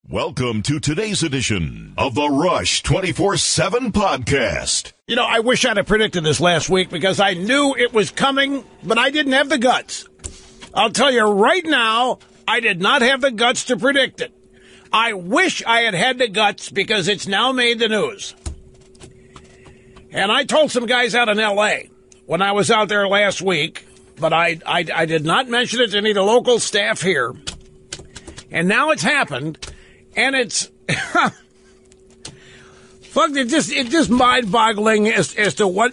Welcome to today's edition of the Rush 24/7 podcast. You know, I wish I'd have predicted this last week because I knew it was coming, but I didn't have the guts. I'll tell you right now, I did not have the guts to predict it. I wish I had had the guts because it's now made the news. And I told some guys out in L.A. when I was out there last week, but I did not mention it to any of the local staff here. And now it's happened. And it's, it's just mind-boggling as to what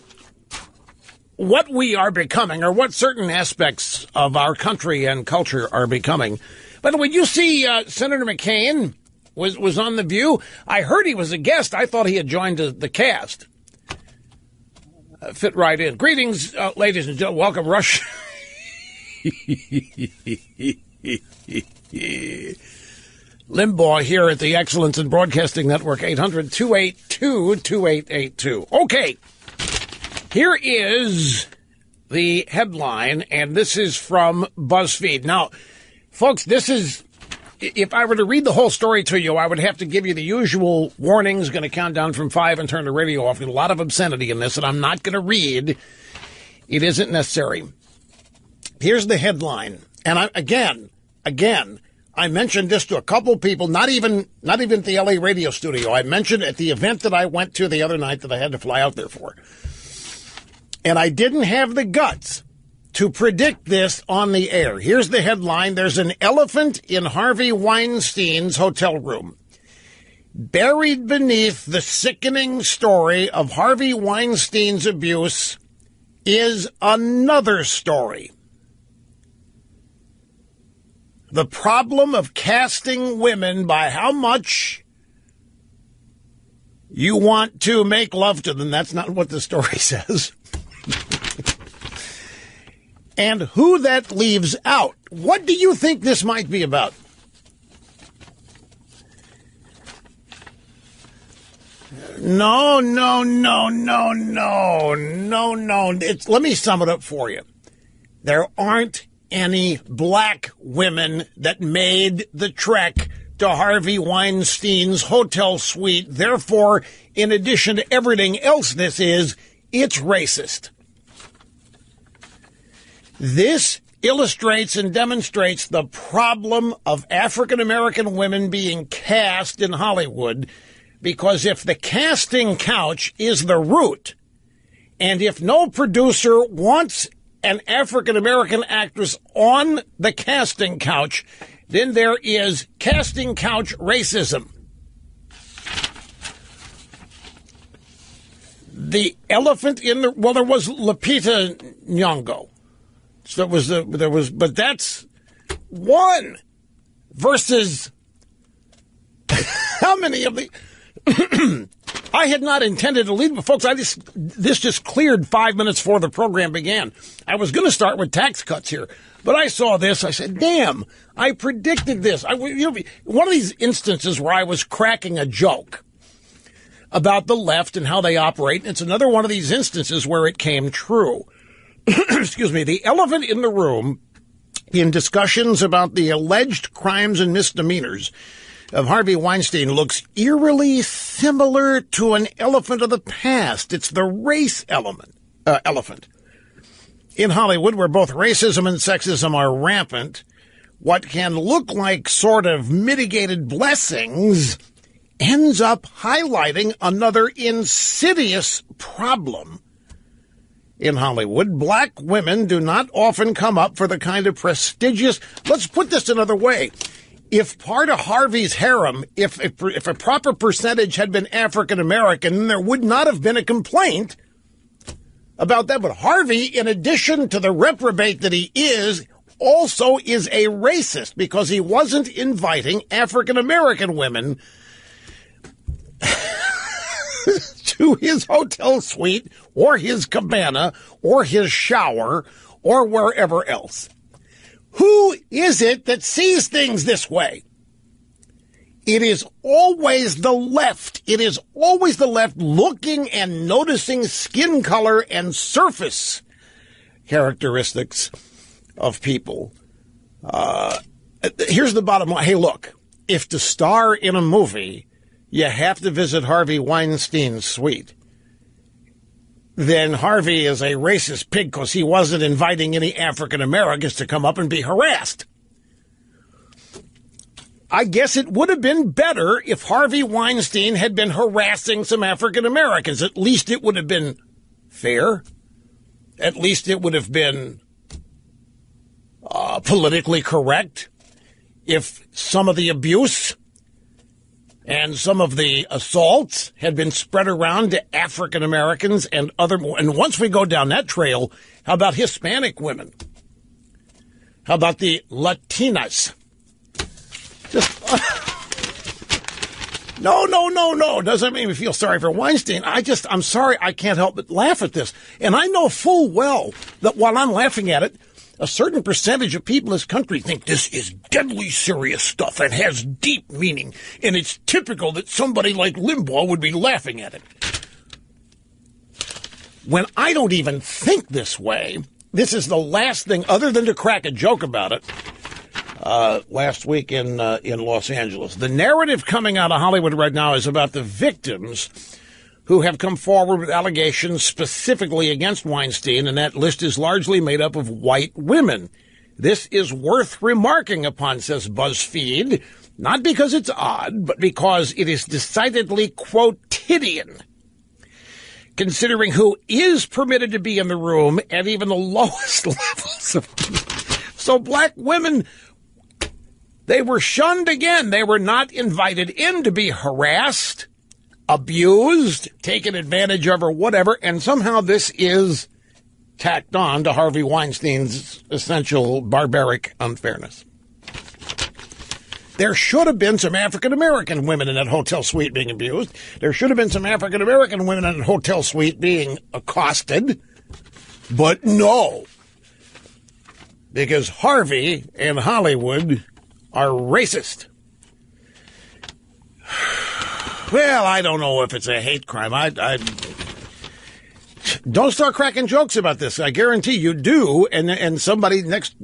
we are becoming, or what certain aspects of our country and culture are becoming. By the way, you see Senator McCain was on The View. I heard he was a guest. I thought he had joined the cast. Fit right in. Greetings, ladies and gentlemen. Welcome, Rush. Limbaugh here at the Excellence in Broadcasting Network, 800-282-2882. Okay, here is the headline, and this is from BuzzFeed. Now, folks, this is, if I were to read the whole story to you, I would have to give you the usual warnings, going to count down from 5 and turn the radio off. There's a lot of obscenity in this, and I'm not going to read. It isn't necessary. Here's the headline, and again, I mentioned this to a couple people, not even at the LA radio studio. I mentioned at the event that I went to the other night that I had to fly out there for. And I didn't have the guts to predict this on the air. Here's the headline. There's an elephant in Harvey Weinstein's hotel room. Buried beneath the sickening story of Harvey Weinstein's abuse is another story. The problem of casting women by how much you want to make love to them. That's not what the story says. And who that leaves out. What do you think this might be about? No. Let me sum it up for you. There aren't any black women that made the trek to Harvey Weinstein's hotel suite. Therefore, in addition to everything else it's racist. This illustrates and demonstrates the problem of African American women being cast in Hollywood, because if the casting couch is the root, and if no producer wants an African-American actress on the casting couch, then there is casting couch racism. The elephant in the, well, there was Lupita Nyong'o. So but that's one versus how many of the, I had not intended to lead, but folks, this just cleared 5 minutes before the program began. I was going to start with tax cuts here, but I saw this. I said, damn, I predicted this. One of these instances where I was cracking a joke about the left and how they operate. And it's another one of these instances where it came true. Excuse me. The elephant in the room in discussions about the alleged crimes and misdemeanors of Harvey Weinstein looks eerily similar to an elephant of the past. It's the race elephant. In Hollywood, where both racism and sexism are rampant, what can look like sort of mitigated blessings ends up highlighting another insidious problem. In Hollywood, black women do not often come up for the kind of prestigious, let's put this another way. If part of Harvey's harem, if a proper percentage had been African American, there would not have been a complaint about that. But Harvey, in addition to the reprobate that he is, also is a racist because he wasn't inviting African American women to his hotel suite or his cabana or his shower or wherever else. Who is it that sees things this way? It is always the left. It is always the left looking and noticing skin color and surface characteristics of people. Here's the bottom line. Hey, look, if to star in a movie, you have to visit Harvey Weinstein's suite, then Harvey is a racist pig because he wasn't inviting any African Americans to come up and be harassed. I guess it would have been better if Harvey Weinstein had been harassing some African Americans. At least it would have been fair. At least it would have been politically correct. If some of the abuse and some of the assaults had been spread around to African Americans and once we go down that trail, how about Hispanic women? How about the Latinas? No. Doesn't make me feel sorry for Weinstein. I'm sorry, I can't help but laugh at this. And I know full well that while I'm laughing at it, a certain percentage of people in this country think this is deadly serious stuff and has deep meaning. And it's typical that somebody like Limbaugh would be laughing at it. When I don't even think this way, this is the last thing, other than to crack a joke about it, last week in Los Angeles. The narrative coming out of Hollywood right now is about the victims who have come forward with allegations specifically against Weinstein, and that list is largely made up of white women. This is worth remarking upon, says BuzzFeed, not because it's odd, but because it is decidedly quotidian, considering who is permitted to be in the room at even the lowest levels of. So black women, they were shunned again. They were not invited in to be harassed, abused, taken advantage of, or whatever, and somehow this is tacked on to Harvey Weinstein's essential barbaric unfairness. There should have been some African-American women in that hotel suite being abused. There should have been some African-American women in that hotel suite being accosted. But no, because Harvey and Hollywood are racist. Well, I don't know if it's a hate crime. I don't start cracking jokes about this. I guarantee you do. And somebody next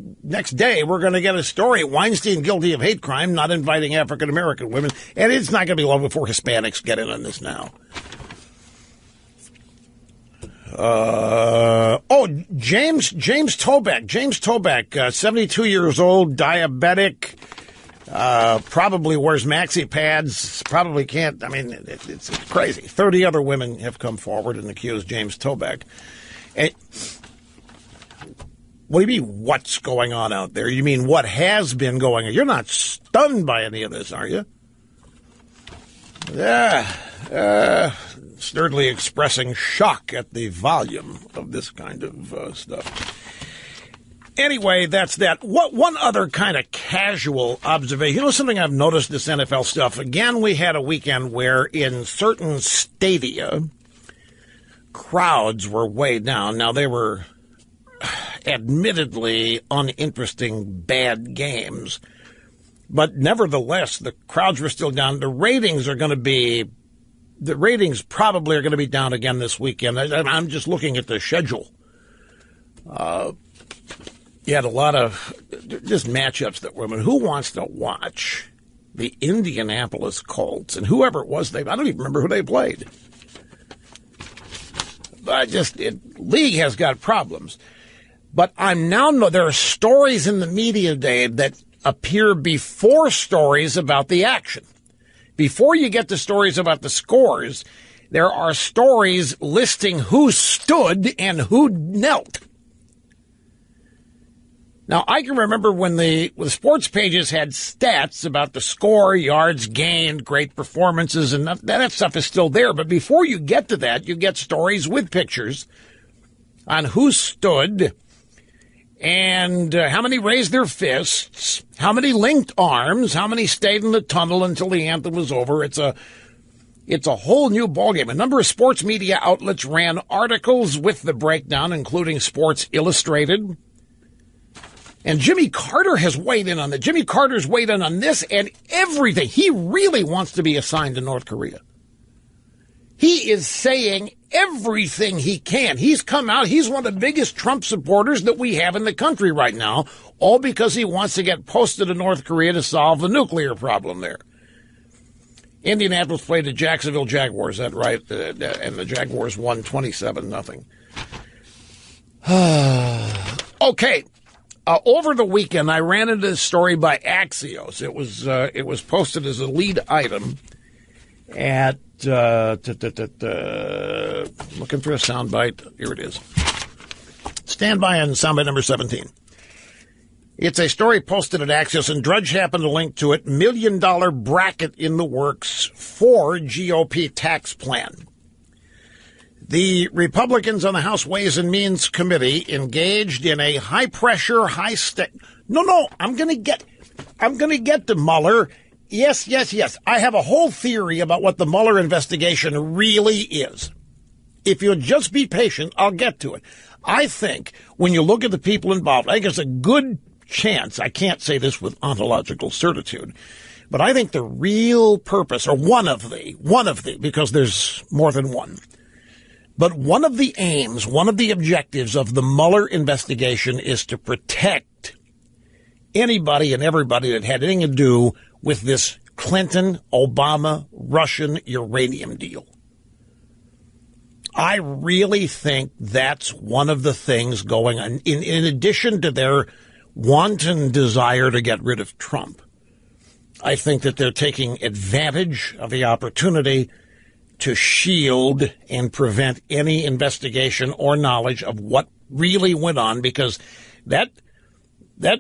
day, we're going to get a story. Weinstein guilty of hate crime, not inviting African-American women. And it's not going to be long before Hispanics get in on this now. James Toback. James Toback, 72 years old, diabetic. Probably wears maxi pads, probably can't. I mean, it's crazy. 30 other women have come forward and accused James Toback. And what do you mean, what's going on out there? You mean what has been going on? You're not stunned by any of this, are you? Sturdily expressing shock at the volume of this kind of stuff. Anyway, that's that. One other kind of casual observation. You know something I've noticed this NFL stuff? Again, we had a weekend where in certain stadia, crowds were way down. Now, they were admittedly uninteresting, bad games. But nevertheless, the crowds were still down. The ratings probably are going to be down again this weekend. I'm just looking at the schedule. You had a lot of just matchups that women. Who wants to watch the Indianapolis Colts and whoever it was? I don't even remember who they played. But league has got problems. But there are stories in the media today that appear before stories about the action. Before you get to stories about the scores, there are stories listing who stood and who knelt. Now, I can remember when the sports pages had stats about the score, yards gained, great performances, and that stuff is still there. But before you get to that, you get stories with pictures on who stood and how many raised their fists, how many linked arms, how many stayed in the tunnel until the anthem was over. It's a whole new ballgame. A number of sports media outlets ran articles with the breakdown, including Sports Illustrated. And Jimmy Carter has weighed in on that. Jimmy Carter's weighed in on this and everything. He really wants to be assigned to North Korea. He is saying everything he can. He's come out. He's one of the biggest Trump supporters that we have in the country right now, all because he wants to get posted to North Korea to solve the nuclear problem there. Indianapolis played the Jacksonville Jaguars, is that right? And the Jaguars won 27-0. Okay. Over the weekend, I ran into this story by Axios. It was posted as a lead item at looking for a soundbite. Here it is. Stand by on soundbite number 17. It's a story posted at Axios, and Drudge happened to link to it. $1 million bracket in the works for GOP tax plan. The Republicans on the House Ways and Means Committee engaged in a high-pressure, high-stake. No, I'm going to get to Mueller. Yes. I have a whole theory about what the Mueller investigation really is. If you'll just be patient, I'll get to it. I think when you look at the people involved, I think there's a good chance, I can't say this with ontological certitude, but I think the real purpose, or one of the, because there's more than one, but one of the aims, one of the objectives of the Mueller investigation is to protect anybody and everybody that had anything to do with this Clinton, Obama, Russian uranium deal. I really think that's one of the things going on, in addition to their wanton desire to get rid of Trump. I think that they're taking advantage of the opportunity to shield and prevent any investigation or knowledge of what really went on, because that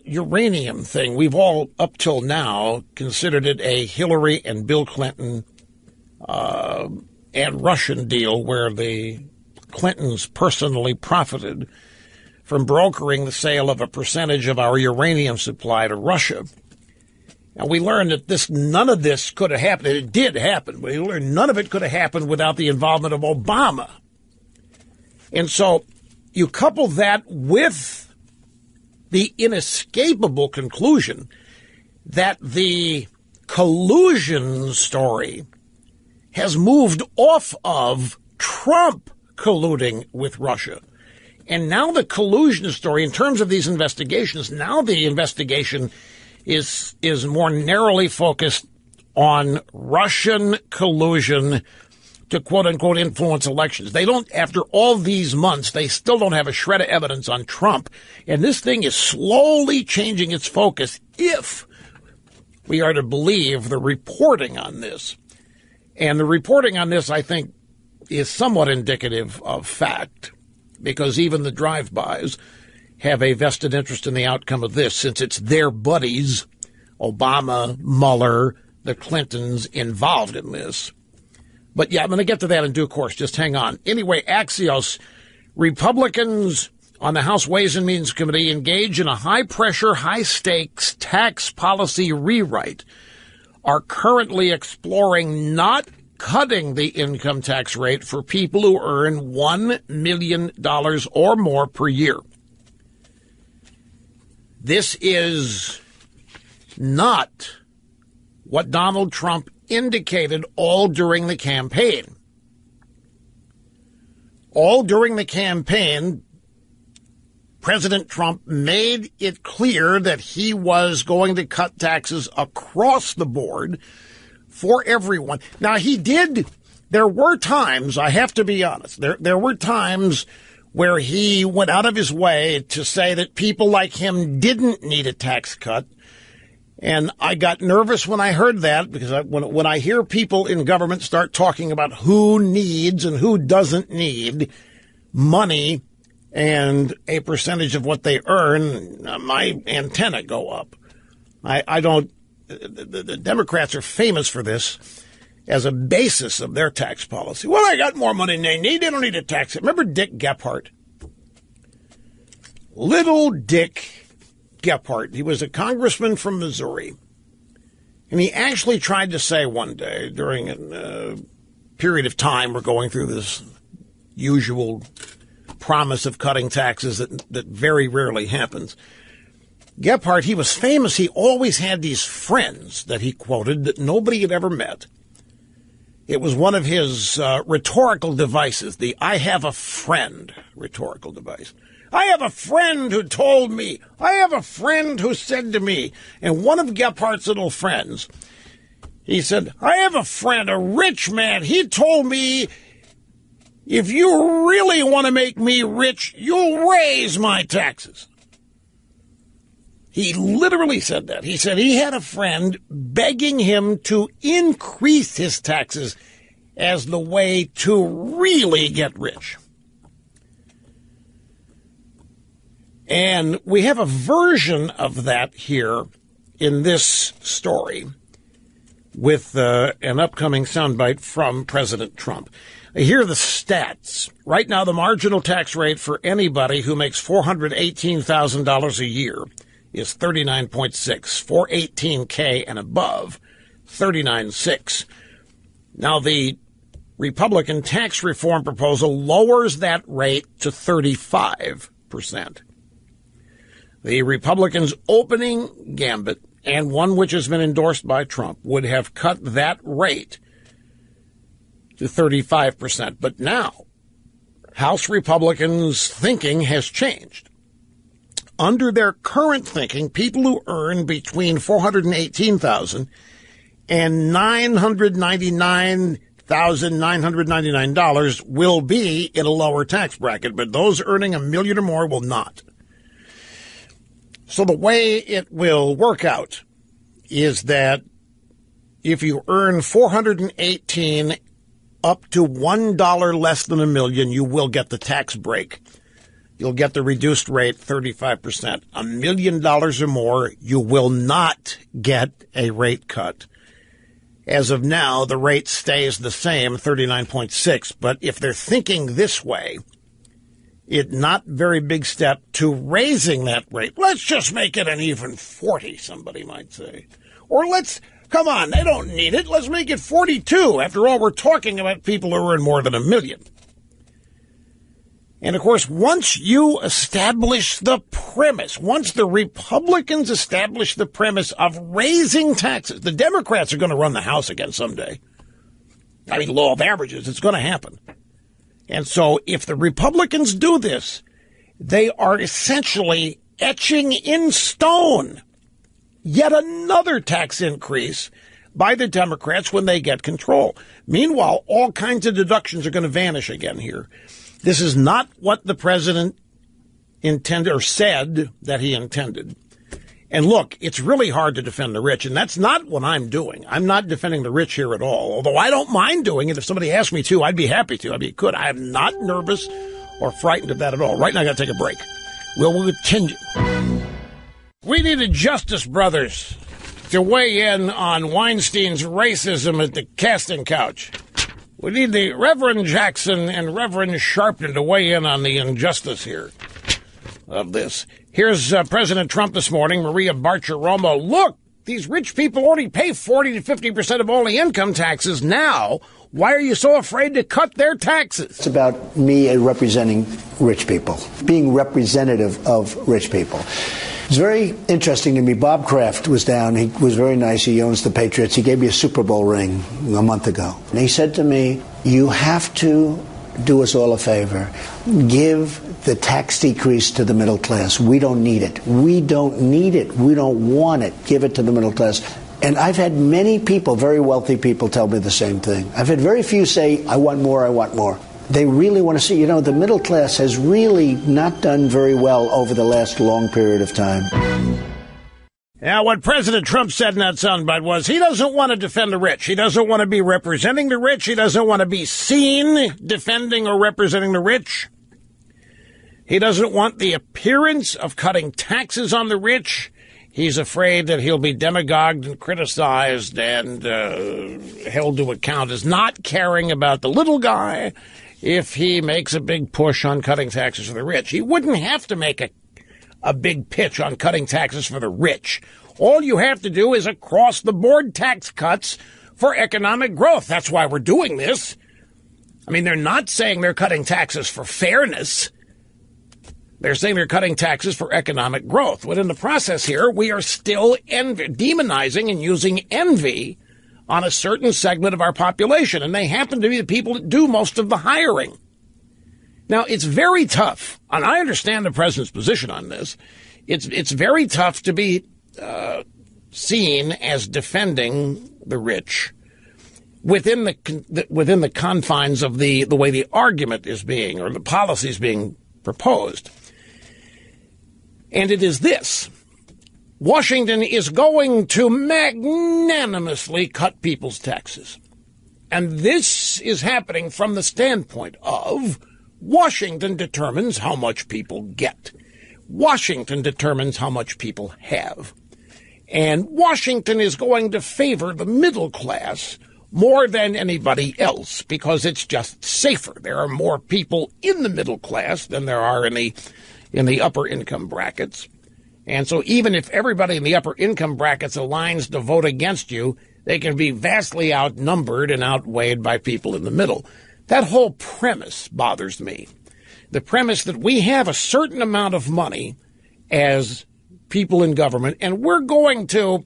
uranium thing, we've all up till now considered it a Hillary and Bill Clinton and Russian deal where the Clintons personally profited from brokering the sale of a percentage of our uranium supply to Russia. And we learned that none of this could have happened. It did happen, but we learned none of it could have happened without the involvement of Obama. And so you couple that with the inescapable conclusion that the collusion story has moved off of Trump colluding with Russia. And now the collusion story, in terms of these investigations, now the investigation is more narrowly focused on Russian collusion to quote-unquote influence elections. They don't, after all these months, they still don't have a shred of evidence on Trump. And this thing is slowly changing its focus if we are to believe the reporting on this. And the reporting on this, I think, is somewhat indicative of fact, because even the drive-bys have a vested interest in the outcome of this, since it's their buddies, Obama, Mueller, the Clintons, involved in this. But yeah, I'm going to get to that in due course. Just hang on. Anyway, Axios, Republicans on the House Ways and Means Committee engage in a high-pressure, high-stakes tax policy rewrite, are currently exploring not cutting the income tax rate for people who earn $1 million or more per year. This is not what Donald Trump indicated all during the campaign. All during the campaign, President Trump made it clear that he was going to cut taxes across the board for everyone. Now, there were times, I have to be honest, there were times where he went out of his way to say that people like him didn't need a tax cut. And I got nervous when I heard that, because when I hear people in government start talking about who needs and who doesn't need money and a percentage of what they earn, my antenna go up. The Democrats are famous for this as a basis of their tax policy. Well, I got more money than they need. They don't need a tax. Remember Dick Gephardt? Little Dick Gephardt. He was a congressman from Missouri. And he actually tried to say one day during a period of time we're going through this usual promise of cutting taxes that very rarely happens. Gephardt, he was famous. He always had these friends that he quoted that nobody had ever met. It was one of his rhetorical devices, the I have a friend rhetorical device. I have a friend who told me. I have a friend who said to me. And one of Gephardt's little friends, he said, I have a friend, a rich man. He told me, if you really want to make me rich, you'll raise my taxes. He literally said that. He said he had a friend begging him to increase his taxes as the way to really get rich. And we have a version of that here in this story with an upcoming soundbite from President Trump. Here are the stats. Right now, the marginal tax rate for anybody who makes $418,000 a year is 39.6. For $18K and above, 39.6. Now, the Republican tax reform proposal lowers that rate to 35%. The Republicans' opening gambit, and one which has been endorsed by Trump, would have cut that rate to 35%. But now, House Republicans' thinking has changed. Under their current thinking, people who earn between $418,000 and $999,999 will be in a lower tax bracket, but those earning $1 million or more will not. So the way it will work out is that if you earn $418 up to $1 less than $1 million, you will get the tax break. You'll get the reduced rate, 35%. $1 million or more, you will not get a rate cut. As of now, the rate stays the same, 39.6. But if they're thinking this way, it's not very big step to raising that rate. Let's just make it an even 40, somebody might say. Or come on, they don't need it. Let's make it 42. After all, we're talking about people who earn more than $1 million. And, of course, once you establish the premise, once the Republicans establish the premise of raising taxes, the Democrats are going to run the House again someday. I mean, law of averages, it's going to happen. And so if the Republicans do this, they are essentially etching in stone yet another tax increase by the Democrats when they get control. Meanwhile, all kinds of deductions are going to vanish again here. This is not what the president intended or said that he intended. And look, it's really hard to defend the rich, and that's not what I'm doing. I'm not defending the rich here at all, although I don't mind doing it. If somebody asked me to, I'd be happy to. I am not nervous or frightened of that at all. Right now, I got to take a break. We'll continue. We needed Justice Brothers to weigh in on Weinstein's racism at the casting couch. We need the Reverend Jackson and Reverend Sharpton to weigh in on the injustice here of this. Here's President Trump this morning, Maria Bartiromo. Look, these rich people already pay 40 to 50% of all the income taxes now. Why are you so afraid to cut their taxes? It's about me representing rich people, being representative of rich people. It's very interesting to me. Bob Kraft was down. He was very nice. He owns the Patriots. He gave me a Super Bowl ring a month ago. And he said to me, you have to do us all a favor. Give the tax decrease to the middle class. We don't need it. We don't need it. We don't want it. Give it to the middle class. And I've had many people, very wealthy people, tell me the same thing. I've had very few say, I want more, I want more. They really want to see, the middle class has really not done very well over the last long period of time. Now, what President Trump said in that soundbite was he doesn't want to defend the rich. He doesn't want to be representing the rich. He doesn't want to be seen defending or representing the rich. He doesn't want the appearance of cutting taxes on the rich. He's afraid that he'll be demagogued and criticized and held to account as not caring about the little guy if he makes a big push on cutting taxes for the rich. He wouldn't have to make a big pitch on cutting taxes for the rich. All you have to do is across-the-board tax cuts for economic growth. That's why we're doing this. I mean, they're not saying they're cutting taxes for fairness. They're saying they're cutting taxes for economic growth. But in the process here, we are still demonizing and using envy on a certain segment of our population, and they happen to be the people that do most of the hiring. Now, it's very tough, and I understand the president's position on this. It's very tough to be seen as defending the rich within the confines of the way the argument is being, or the policy is being proposed. And it is this. Washington is going to magnanimously cut people's taxes. And this is happening from the standpoint of Washington determines how much people get. Washington determines how much people have. And Washington is going to favor the middle class more than anybody else because it's just safer. There are more people in the middle class than there are in the upper income brackets. And so even if everybody in the upper income brackets aligns to vote against you, they can be vastly outnumbered and outweighed by people in the middle. That whole premise bothers me. The premise that we have a certain amount of money as people in government, and we're going to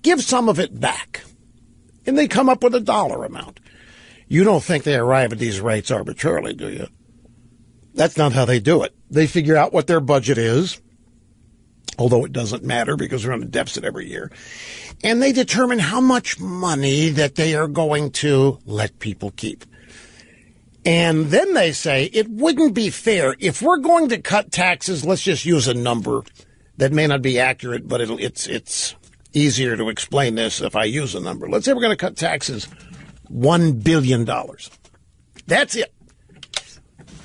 give some of it back. And they come up with a dollar amount. You don't think they arrive at these rates arbitrarily, do you? That's not how they do it. They figure out what their budget is, although it doesn't matter because we're on a deficit every year. And they determine how much money that they are going to let people keep. And then they say it wouldn't be fair if we're going to cut taxes. Let's just use a number that may not be accurate, but it's easier to explain this if I use a number. Let's say we're going to cut taxes $1 billion. That's it.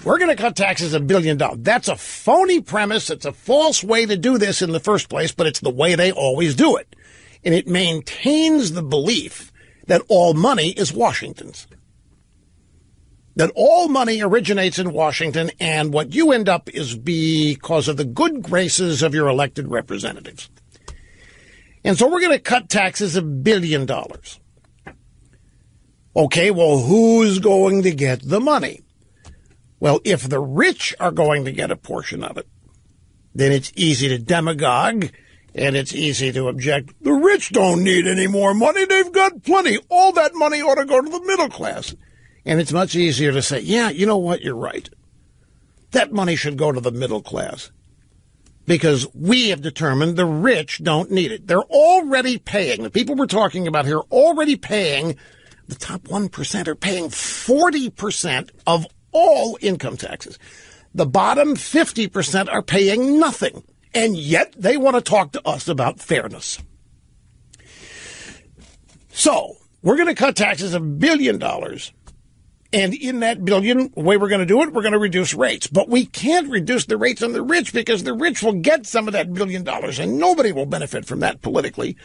We're going to cut taxes $1 billion. That's a phony premise. It's a false way to do this in the first place, but it's the way they always do it. And it maintains the belief that all money is Washington's. That all money originates in Washington, and what you end up is because of the good graces of your elected representatives. And so we're going to cut taxes $1 billion. Okay, well, who's going to get the money? Well, if the rich are going to get a portion of it, then it's easy to demagogue, and it's easy to object. The rich don't need any more money. They've got plenty. All that money ought to go to the middle class. And it's much easier to say, yeah, you know what, you're right. That money should go to the middle class because we have determined the rich don't need it. They're already paying. The people we're talking about here are already paying. The top 1% are paying 40% of all income taxes. The bottom 50% are paying nothing. And yet they want to talk to us about fairness. So we're going to cut taxes $1 billion. And in that billion, the way we're going to do it, we're going to reduce rates. But we can't reduce the rates on the rich because the rich will get some of that $1 billion and nobody will benefit from that politically.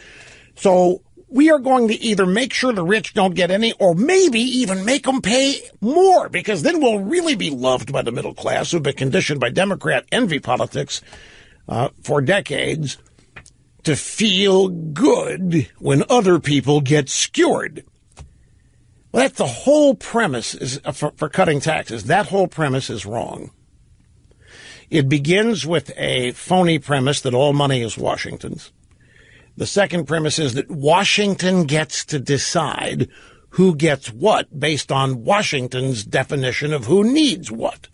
So we are going to either make sure the rich don't get any or maybe even make them pay more because then we'll really be loved by the middle class who've been conditioned by Democrat envy politics for decades to feel good when other people get skewered. Well, that's the whole premise is for cutting taxes. That whole premise is wrong. It begins with a phony premise that all money is Washington's. The second premise is that Washington gets to decide who gets what based on Washington's definition of who needs what.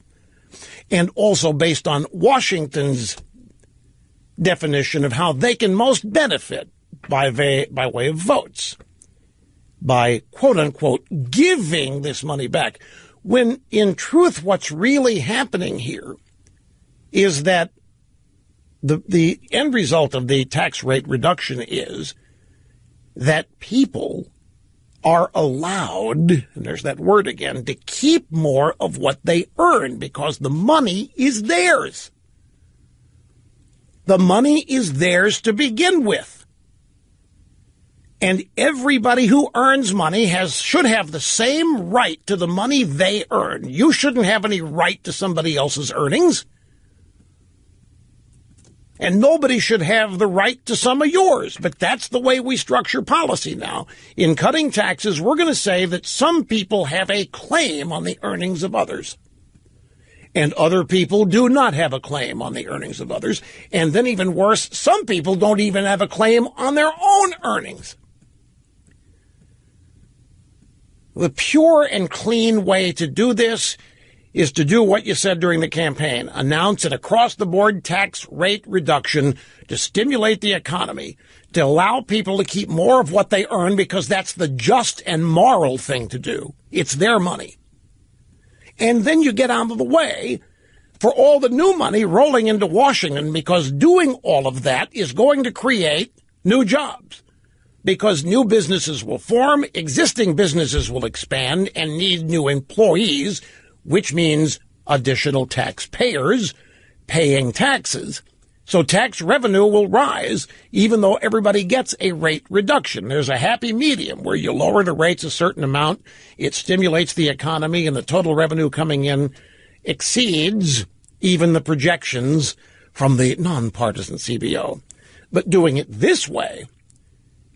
And also based on Washington's definition of how they can most benefit by way of votes. By, quote unquote, giving this money back. When in truth, what's really happening here is that the end result of the tax rate reduction is that people are allowed, and there's that word again, to keep more of what they earn because the money is theirs. The money is theirs to begin with. And everybody who earns money should have the same right to the money they earn. You shouldn't have any right to somebody else's earnings. And nobody should have the right to some of yours. But that's the way we structure policy now. In cutting taxes, we're going to say that some people have a claim on the earnings of others. And other people do not have a claim on the earnings of others. And then even worse, some people don't even have a claim on their own earnings. The pure and clean way to do this is to do what you said during the campaign. Announce an across-the-board tax rate reduction to stimulate the economy, to allow people to keep more of what they earn because that's the just and moral thing to do. It's their money. And then you get out of the way for all the new money rolling into Washington, because doing all of that is going to create new jobs. Because new businesses will form, existing businesses will expand and need new employees, which means additional taxpayers paying taxes. So tax revenue will rise, even though everybody gets a rate reduction. There's a happy medium where you lower the rates a certain amount, it stimulates the economy, and the total revenue coming in exceeds even the projections from the nonpartisan CBO. But doing it this way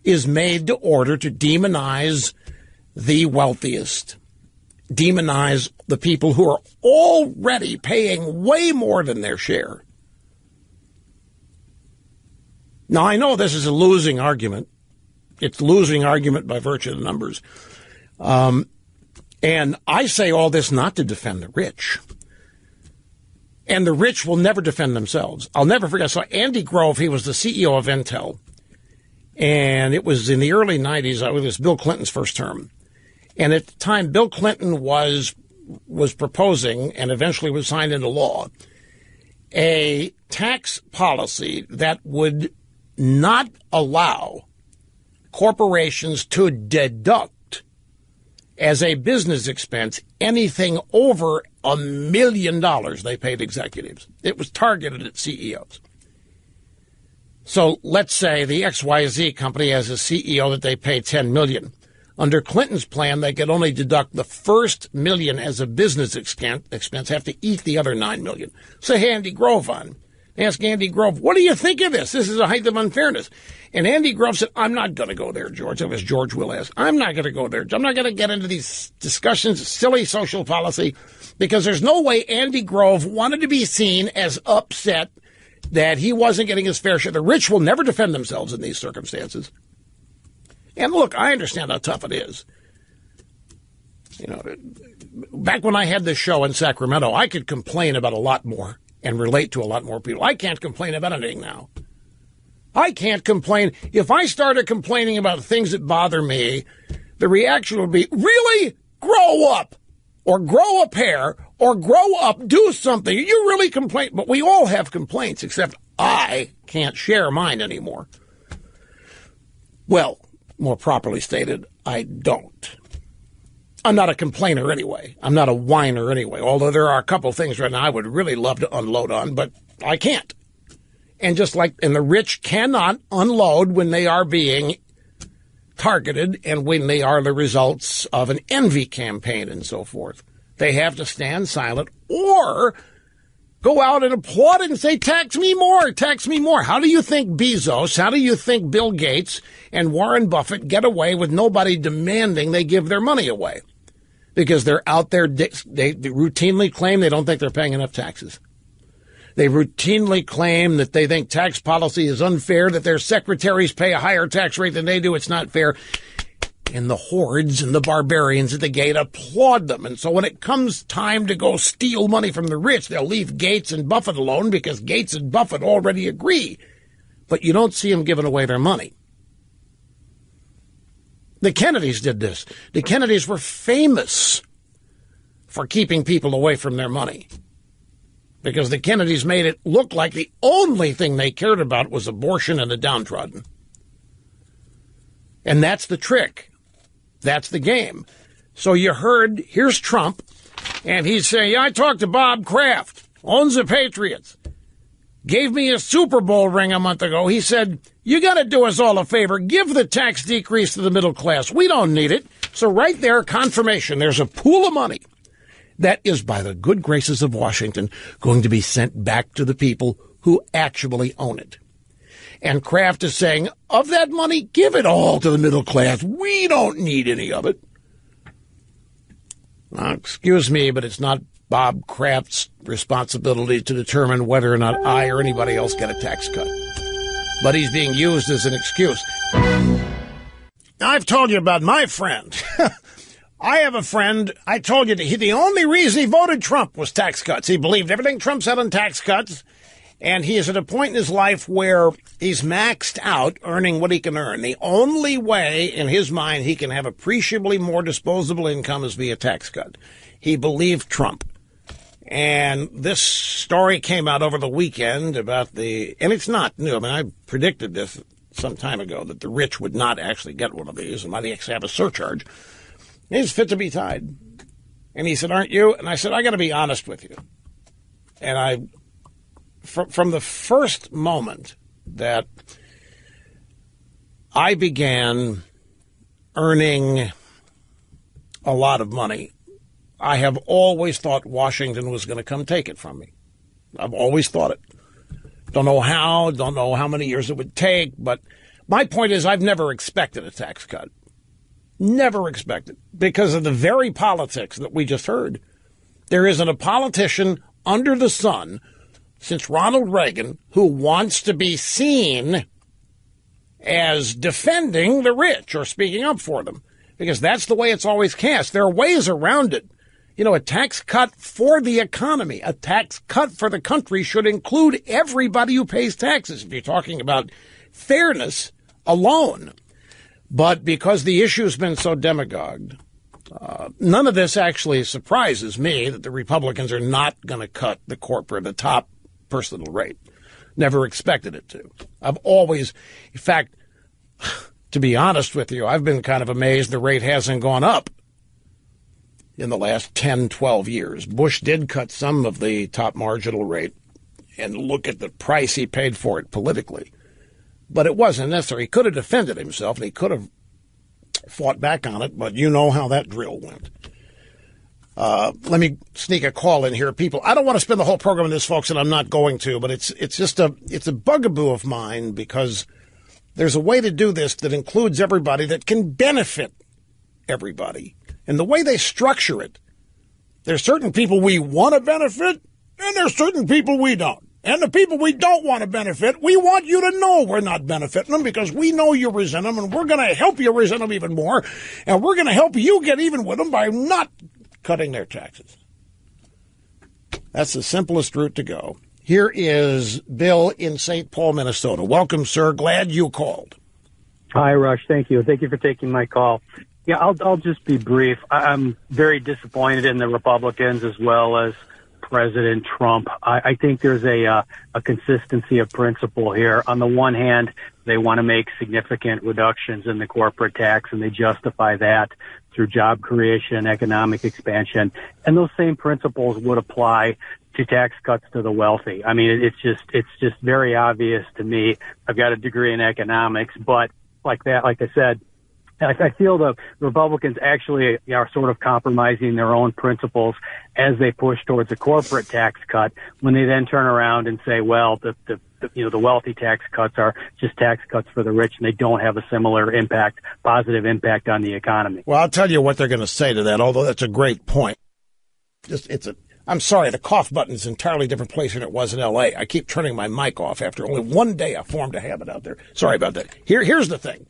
is made to order to demonize the wealthiest, demonize the people who are already paying way more than their share. Now, I know this is a losing argument. It's a losing argument by virtue of the numbers. And I say all this not to defend the rich. And the rich will never defend themselves. I'll never forget. So Andy Grove, he was the CEO of Intel. And it was in the early 90s. It was Bill Clinton's first term. And at the time, Bill Clinton was proposing, and eventually was signed into law, a tax policy that would not allow corporations to deduct as a business expense anything over $1 million they paid executives. It was targeted at CEOs. So let's say the XYZ company has a CEO that they pay $10 million. Under Clinton's plan, they could only deduct the first $1 million as a business expense, have to eat the other $9 million. Say Andy Grove on. Ask Andy Grove, what do you think of this? This is a height of unfairness. And Andy Grove said, I'm not going to go there, George. That was George Willis. I'm not going to go there. I'm not going to get into these discussions of silly social policy, because there's no way Andy Grove wanted to be seen as upset that he wasn't getting his fair share. The rich will never defend themselves in these circumstances. And look, I understand how tough it is. You know, back when I had this show in Sacramento, I could complain about a lot more and relate to a lot more people. I can't complain about anything now. I can't complain. If I started complaining about things that bother me, the reaction would be, really? Grow up, or grow a pair, or grow up, do something. You really complain. But we all have complaints, except I can't share mine anymore. Well, more properly stated, I don't. I'm not a complainer anyway. I'm not a whiner anyway, although there are a couple things right now I would really love to unload on, but I can't. And the rich cannot unload when they are being targeted and when they are the results of an envy campaign and so forth. They have to stand silent or go out and applaud it and say, tax me more, tax me more. How do you think Bezos, how do you think Bill Gates and Warren Buffett get away with nobody demanding they give their money away? Because they're out there, they routinely claim they don't think they're paying enough taxes. They routinely claim that they think tax policy is unfair, that their secretaries pay a higher tax rate than they do. It's not fair. And the hordes and the barbarians at the gate applaud them. And so when it comes time to go steal money from the rich, they'll leave Gates and Buffett alone because Gates and Buffett already agree. But you don't see them giving away their money. The Kennedys did this. The Kennedys were famous for keeping people away from their money, because the Kennedys made it look like the only thing they cared about was abortion and the downtrodden. And that's the trick. That's the game. So you heard, here's Trump, and he's saying, yeah, I talked to Bob Kraft, owns the Patriots, gave me a Super Bowl ring a month ago. He said, you got to do us all a favor. Give the tax decrease to the middle class. We don't need it. So right there, confirmation. There's a pool of money that is, by the good graces of Washington, going to be sent back to the people who actually own it. And Kraft is saying, of that money, give it all to the middle class. We don't need any of it. Excuse me, but it's not Bob Kraft's responsibility to determine whether or not I or anybody else get a tax cut. But he's being used as an excuse. Now, I've told you about my friend. I have a friend, I told you, the only reason he voted Trump was tax cuts. He believed everything Trump said on tax cuts, and he is at a point in his life where he's maxed out earning what he can earn. The only way, in his mind, he can have appreciably more disposable income is via tax cut. He believed Trump. And this story came out over the weekend about and it's not new. I mean, I predicted this some time ago that the rich would not actually get one of these and might actually have a surcharge. He's fit to be tied. And he said, aren't you? And I said, I got to be honest with you. And from the first moment that I began earning a lot of money, I have always thought Washington was going to come take it from me. I've always thought it. Don't know how, don't know how many years it would take, but my point is I've never expected a tax cut. Never expected. Because of the very politics that we just heard. There isn't a politician under the sun since Ronald Reagan who wants to be seen as defending the rich or speaking up for them. Because that's the way it's always cast. There are ways around it. You know, a tax cut for the economy, a tax cut for the country should include everybody who pays taxes, if you're talking about fairness alone. But because the issue's been so demagogued, none of this actually surprises me that the Republicans are not going to cut the top personal rate. Never expected it to. I've always, in fact, to be honest with you, I've been kind of amazed the rate hasn't gone up in the last 10, 12 years. Bush did cut some of the top marginal rate, and look at the price he paid for it politically. But it wasn't necessary. He could have defended himself, and he could have fought back on it, but you know how that drill went. Let me sneak a call in here, people. I don't want to spend the whole program on this, folks, and I'm not going to, but it's just a bugaboo of mine because there's a way to do this that includes everybody that can benefit everybody. And the way they structure it, there's certain people we want to benefit, and there's certain people we don't. And the people we don't want to benefit, we want you to know we're not benefiting them because we know you resent them, and we're going to help you resent them even more, and we're going to help you get even with them by not cutting their taxes. That's the simplest route to go. Here is Bill in St. Paul, Minnesota. Welcome, sir. Glad you called. Hi, Rush. Thank you. Thank you for taking my call. Yeah, I'll just be brief. I'm very disappointed in the Republicans as well as President Trump. I think there's a consistency of principle here. On the one hand, they want to make significant reductions in the corporate tax, and they justify that through job creation, economic expansion. And those same principles would apply to tax cuts to the wealthy. I mean, it's just very obvious to me. I've got a degree in economics, but like I said, I feel the Republicans actually are sort of compromising their own principles as they push towards a corporate tax cut when they then turn around and say, well, the wealthy tax cuts are just tax cuts for the rich and they don't have a similar impact, positive impact on the economy. Well, I'll tell you what they're going to say to that, although that's a great point. I'm sorry, the cough button is an entirely different place than it was in L.A. I keep turning my mic off after only one day I formed a habit out there. Sorry about that. Here's the thing.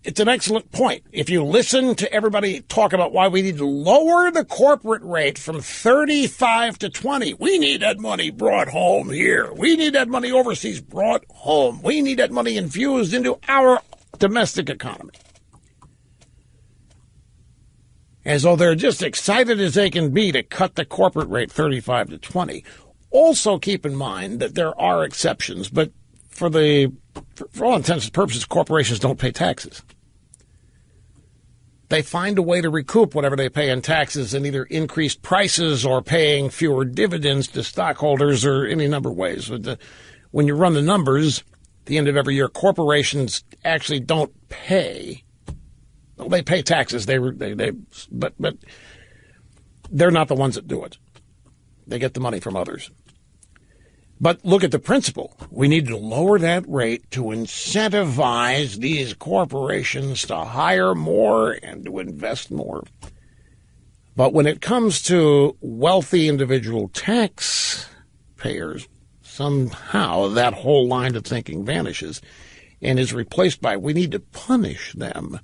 It's an excellent point. If you listen to everybody talk about why we need to lower the corporate rate from 35 to 20, we need that money brought home here. We need that money overseas brought home. We need that money infused into our domestic economy. As though they're just excited as they can be to cut the corporate rate 35 to 20. Also keep in mind that there are exceptions, but for all intents and purposes, corporations don't pay taxes. They find a way to recoup whatever they pay in taxes in either increased prices or paying fewer dividends to stockholders or any number of ways. When you run the numbers, at the end of every year, corporations actually don't pay. Well, they pay taxes, but they're not the ones that do it. They get the money from others. But look at the principle. We need to lower that rate to incentivize these corporations to hire more and to invest more. But when it comes to wealthy individual taxpayers, somehow that whole line of thinking vanishes and is replaced by we need to punish them.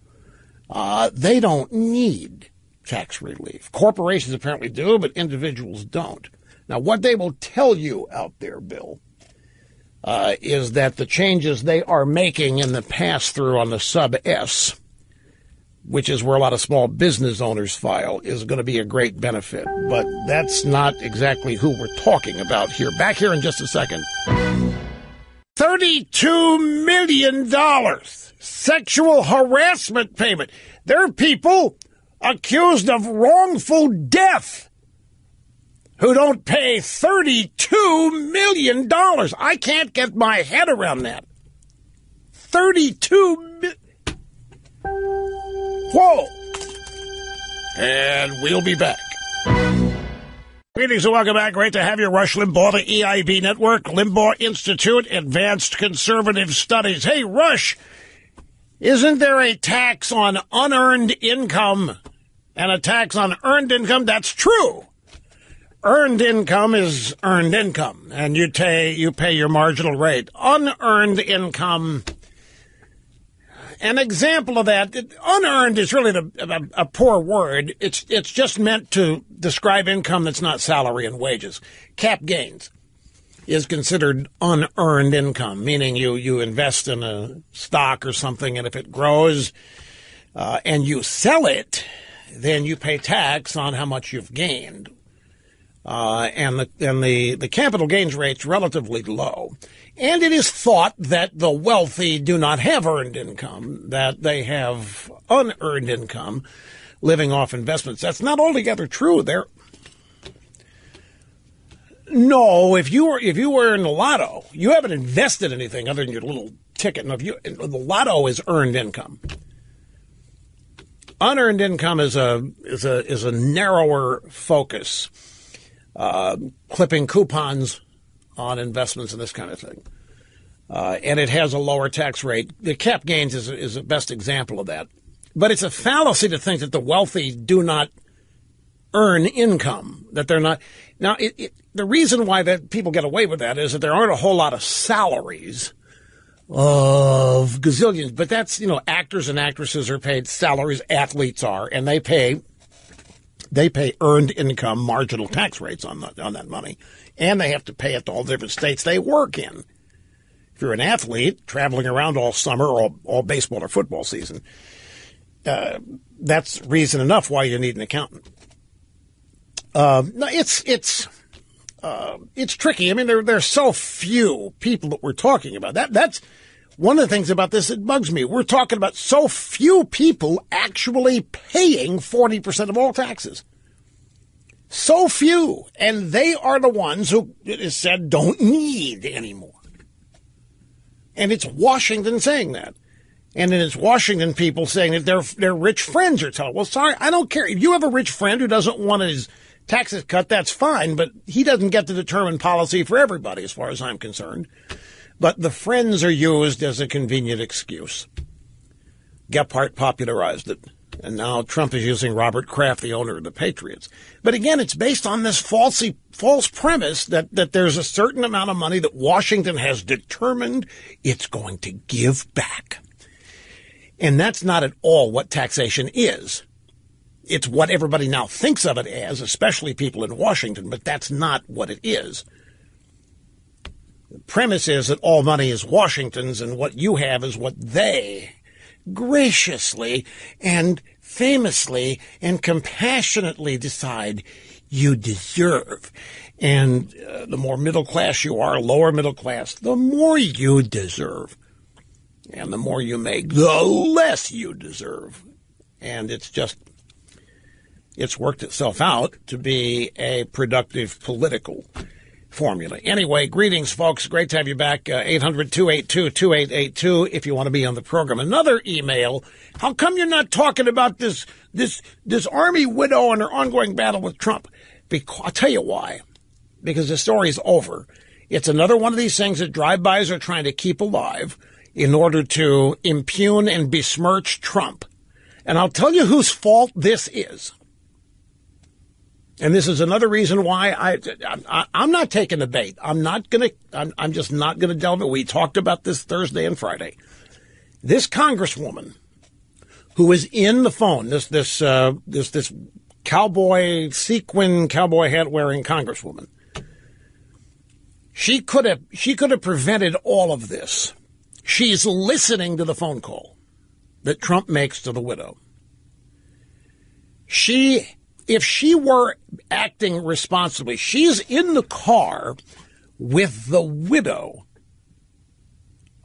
They don't need tax relief. Corporations apparently do, but individuals don't. Now, what they will tell you out there, Bill, is that the changes they are making in the pass-through on the sub-S, which is where a lot of small business owners file, is going to be a great benefit. But that's not exactly who we're talking about here. Back here in just a second. $32 million sexual harassment payment. There are people accused of wrongful death who don't pay $32 million. I can't get my head around that. 32 million. Whoa! And we'll be back. Greetings and welcome back. Great to have you, Rush Limbaugh, the EIB Network, Limbaugh Institute, Advanced Conservative Studies. Hey, Rush, isn't there a tax on unearned income and a tax on earned income? That's true. Earned income is earned income, and you pay your marginal rate. Unearned income, an example of that, unearned is really a poor word. It's just meant to describe income that's not salary and wages. Cap gains is considered unearned income, meaning you invest in a stock or something, and if it grows and you sell it, then you pay tax on how much you've gained. And the capital gains rate's relatively low. And it is thought that the wealthy do not have earned income, that they have unearned income living off investments. That's not altogether true. No, if you were in the lotto, you haven't invested anything other than your little ticket. And the lotto is earned income. Unearned income is a narrower focus. Clipping coupons on investments and this kind of thing. And it has a lower tax rate. The cap gains is the best example of that. But it's a fallacy to think that the wealthy do not earn income, that they're not. Now, the reason why that people get away with that is that there aren't a whole lot of salaries of gazillions. But that's, actors and actresses are paid salaries, athletes are, and they pay earned income marginal tax rates on that money, and they have to pay it to all the different states they work in. If you're an athlete traveling around all summer or all baseball or football season, that's reason enough why you need an accountant. No, it's tricky. I mean, there's so few people that we're talking about. That's one of the things about this that bugs me. We're talking about so few people actually paying 40% of all taxes. So few. And they are the ones who, it is said, don't need anymore. And it's Washington saying that. And then it's Washington people saying that their rich friends are telling, well, sorry, I don't care. If you have a rich friend who doesn't want his taxes cut, that's fine. But he doesn't get to determine policy for everybody, as far as I'm concerned. But the friends are used as a convenient excuse. Gephardt popularized it. And now Trump is using Robert Kraft, the owner of the Patriots. But again, it's based on this false premise that there's a certain amount of money that Washington has determined it's going to give back. And that's not at all what taxation is. It's what everybody now thinks of it as, especially people in Washington, but that's not what it is. The premise is that all money is Washington's and what you have is what they graciously and famously and compassionately decide you deserve. And the more middle class you are, lower middle class, the more you deserve. And the more you make, the less you deserve. And it's worked itself out to be a productive political formula. Anyway, greetings, folks. Great to have you back. 800-282-2882 if you want to be on the program. Another email. How come you're not talking about this Army widow and her ongoing battle with Trump? I'll tell you why. Because the story's over. It's another one of these things that drive-bys are trying to keep alive in order to impugn and besmirch Trump. And I'll tell you whose fault this is. And this is another reason why I'm not taking the bait. I'm just not going to delve it. We talked about this Thursday and Friday. This congresswoman who is in the phone, this sequin cowboy hat wearing congresswoman, she could have prevented all of this. She's listening to the phone call that Trump makes to the widow. If she were acting responsibly, she's in the car with the widow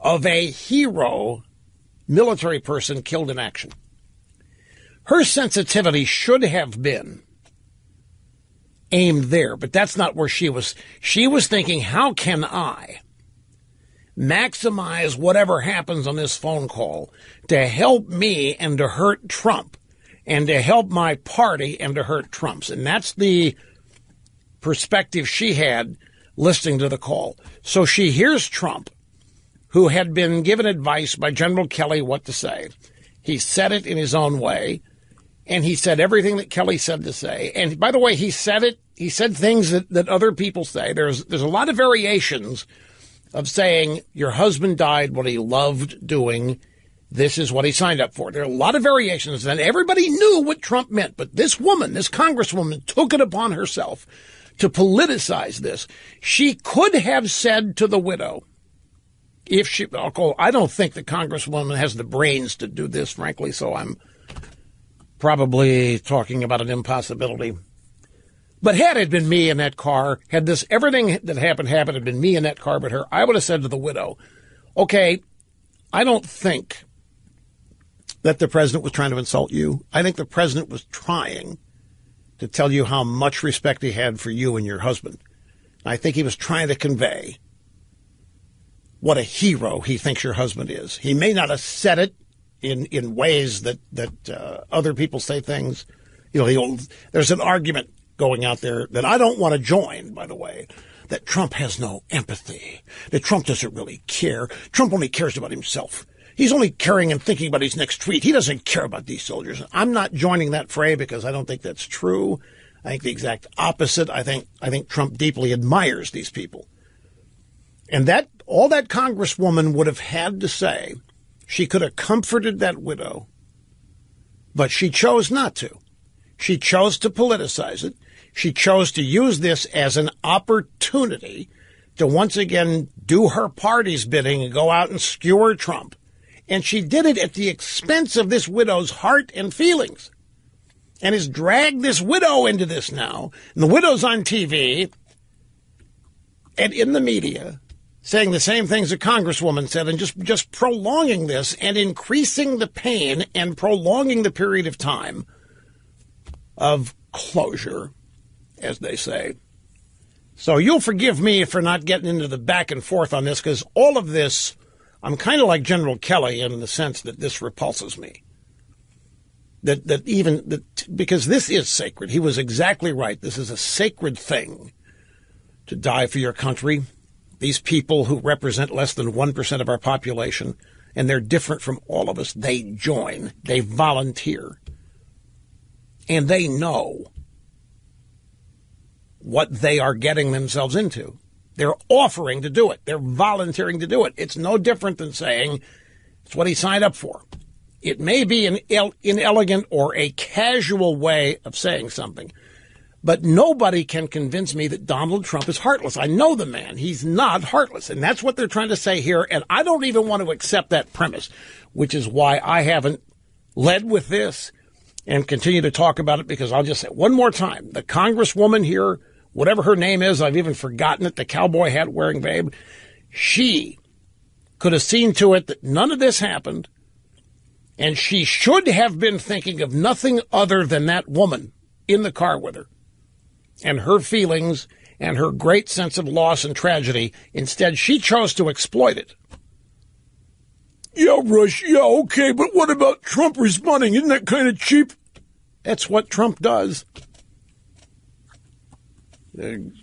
of a hero military person killed in action. Her sensitivity should have been aimed there, but that's not where she was. She was thinking, how can I maximize whatever happens on this phone call to help me and to hurt Trump and to help my party and to hurt Trump's? And that's the perspective she had listening to the call. So she hears Trump, who had been given advice by General Kelly what to say. He said it in his own way, and he said everything that Kelly said to say. And by the way, he said things that other people say. There's a lot of variations of saying your husband died what he loved doing. This is what he signed up for. There are a lot of variations, and everybody knew what Trump meant. But this woman, this congresswoman, took it upon herself to politicize this. She could have said to the widow, I don't think the congresswoman has the brains to do this, frankly, so I'm probably talking about an impossibility. But had it been me in that car, had this everything that happened had been me in that car but her, I would have said to the widow, okay, I don't think that the president was trying to insult you. I think the president was trying to tell you how much respect he had for you and your husband. I think he was trying to convey what a hero he thinks your husband is. He may not have said it in ways that other people say things. You know, there's an argument going out there that I don't want to join, by the way, that Trump has no empathy, that Trump doesn't really care. Trump only cares about himself. He's only caring and thinking about his next tweet. He doesn't care about these soldiers. I'm not joining that fray because I don't think that's true. I think the exact opposite. I think Trump deeply admires these people. And that all that congresswoman would have had to say, she could have comforted that widow, but she chose not to. She chose to politicize it. She chose to use this as an opportunity to once again do her party's bidding and go out and skewer Trump. And she did it at the expense of this widow's heart and feelings, and has dragged this widow into this now. And the widow's on TV and in the media saying the same things a congresswoman said, and just prolonging this and increasing the pain and prolonging the period of time of closure, as they say. So you'll forgive me for not getting into the back and forth on this, because all of this, I'm kind of like General Kelly in the sense that this repulses me. Because this is sacred. He was exactly right. This is a sacred thing to die for your country. These people who represent less than 1% of our population, and they're different from all of us, they join, they volunteer, and they know what they are getting themselves into. They're offering to do it. They're volunteering to do it. It's no different than saying it's what he signed up for. It may be an inelegant or a casual way of saying something, but nobody can convince me that Donald Trump is heartless. I know the man. He's not heartless. And that's what they're trying to say here. And I don't even want to accept that premise, which is why I haven't led with this and continue to talk about it, because I'll just say one more time, the congresswoman here, whatever her name is, I've even forgotten it, the cowboy hat wearing babe, she could have seen to it that none of this happened. And she should have been thinking of nothing other than that woman in the car with her and her feelings and her great sense of loss and tragedy. Instead, she chose to exploit it. Yeah, Rush, yeah, okay, but what about Trump responding? Isn't that kind of cheap? That's what Trump does.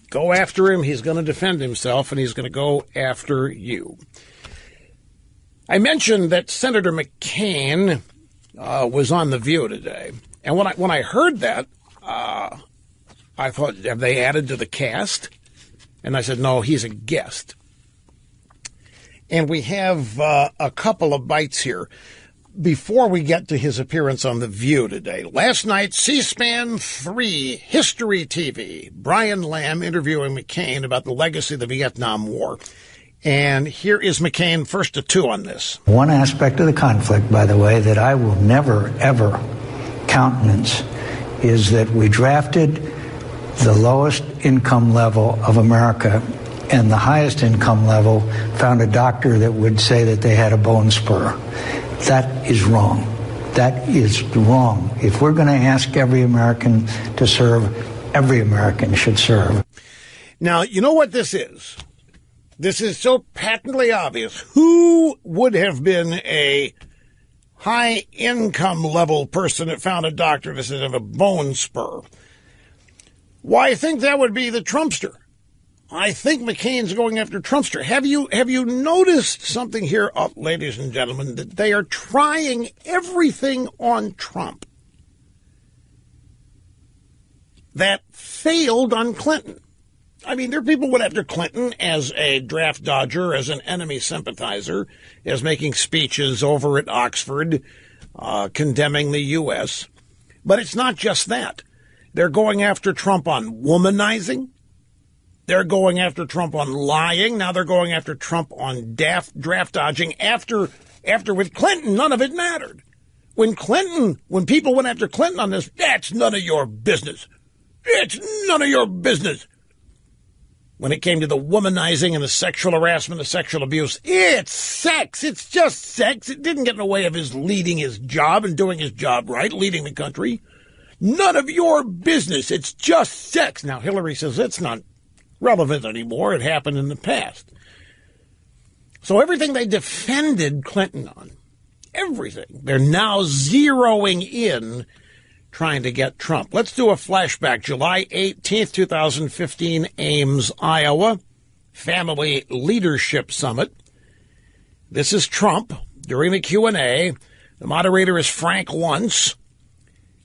Go after him, he's going to defend himself, and he's going to go after you. I mentioned that Senator McCain was on The View today, and when I heard that, I thought, have they added to the cast? And I said, no, he's a guest. And we have a couple of bites here before we get to his appearance on The View today. Last night, C-SPAN 3, History TV, Brian Lamb interviewing McCain about the legacy of the Vietnam War. And here is McCain, first to two on this. One aspect of the conflict, by the way, that I will never, ever countenance is that we drafted the lowest income level of America, and the highest income level found a doctor that would say that they had a bone spur. That is wrong. That is wrong. If we're going to ask every American to serve, every American should serve. Now, you know what this is? This is so patently obvious. Who would have been a high income level person that found a doctor that said have a bone spur? Why, I think that would be the Trumpster. I think McCain's going after Trumpster. Have you noticed something here, ladies and gentlemen, that they are trying everything on Trump that failed on Clinton? I mean, there are people who went after Clinton as a draft dodger, as an enemy sympathizer, as making speeches over at Oxford, condemning the U.S. But it's not just that. They're going after Trump on womanizing. They're going after Trump on lying. Now they're going after Trump on draft dodging. After with Clinton, none of it mattered. When people went after Clinton on this, that's none of your business. It's none of your business. When it came to the womanizing and the sexual harassment, the sexual abuse, it's sex. It's just sex. It didn't get in the way of his leading his job and doing his job right, leading the country. None of your business. It's just sex. Now, Hillary says it's not relevant anymore. It happened in the past. So everything they defended Clinton on, everything, they're now zeroing in trying to get Trump. Let's do a flashback. July 18th, 2015, Ames, Iowa, Family Leadership Summit. This is Trump during the Q&A. The moderator is Frank Luntz.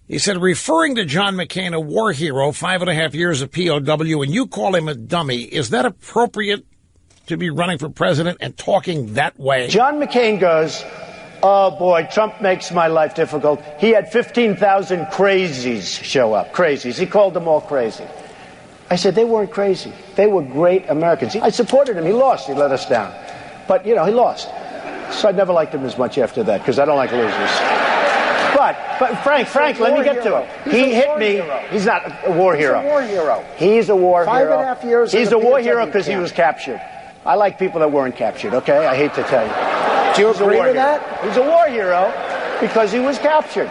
He said, referring to John McCain, a war hero, 5.5 years of POW, and you call him a dummy, is that appropriate to be running for president and talking that way? John McCain goes, oh, boy, Trump makes my life difficult. He had 15,000 crazies show up. Crazies. He called them all crazy. I said, they weren't crazy. They were great Americans. I supported him. He lost. He let us down. But, he lost. So I never liked him as much after that, because I don't like losers. But Frank, let me get to him. He hit me. Hero. He's not a war hero. He's a war hero. He's a war hero. 5.5 years. He's a war hero because he was captured. I like people that weren't captured, okay? I hate to tell you. Do you agree with that? He's a war hero because he was captured,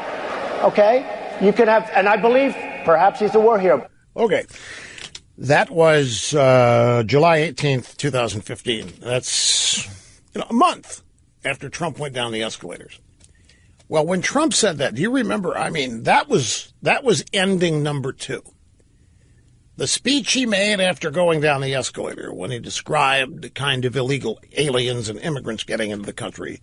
okay? You can have, and I believe perhaps he's a war hero. Okay. That was July 18th, 2015. That's a month after Trump went down the escalators. Well, when Trump said that, do you remember? I mean, that was ending number 2. The speech he made after going down the escalator when he described the kind of illegal aliens and immigrants getting into the country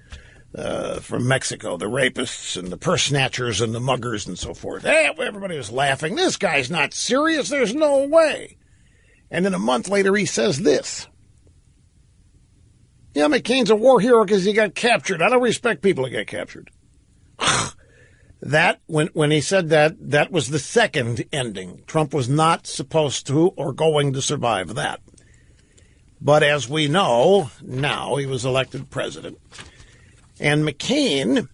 from Mexico, the rapists and the purse snatchers and the muggers and so forth. Everybody was laughing. This guy's not serious. There's no way. And then a month later, he says this. Yeah, McCain's a war hero because he got captured. I don't respect people that get captured. That, when he said that, that was the second ending. Trump was not supposed to or going to survive that. But as we know, now he was elected president. And McCain,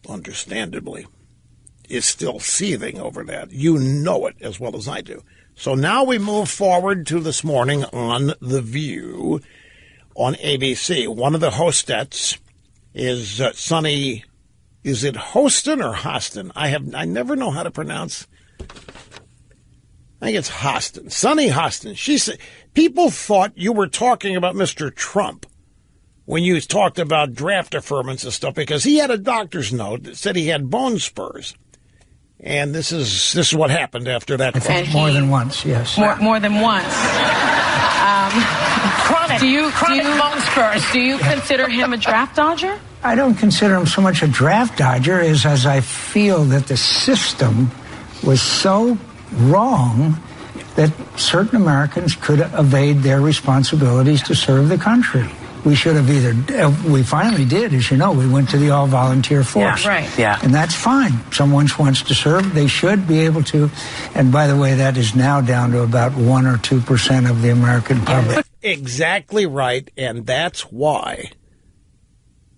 understandably, is still seething over that. You know it as well as I do. So now we move forward to this morning on The View on ABC. One of the hostettes is Sunny. Is it Hostin or Hostin? I never know how to pronounce. I think it's Hostin. Sunny Hostin. She said people thought you were talking about Mr. Trump when you talked about draft deferments and stuff because he had a doctor's note that said he had bone spurs. And this is what happened after that. More than once, yes. More than once. Chronic bone spurs. Do you consider him a draft dodger? I don't consider him so much a draft dodger as I feel that the system was so wrong that certain Americans could evade their responsibilities to serve the country. We should have we finally did, as you know, we went to the all-volunteer force. Yeah, right. Yeah. And that's fine. Someone wants to serve, they should be able to. And by the way, that is now down to about 1 or 2% of the American public. Exactly right, and that's why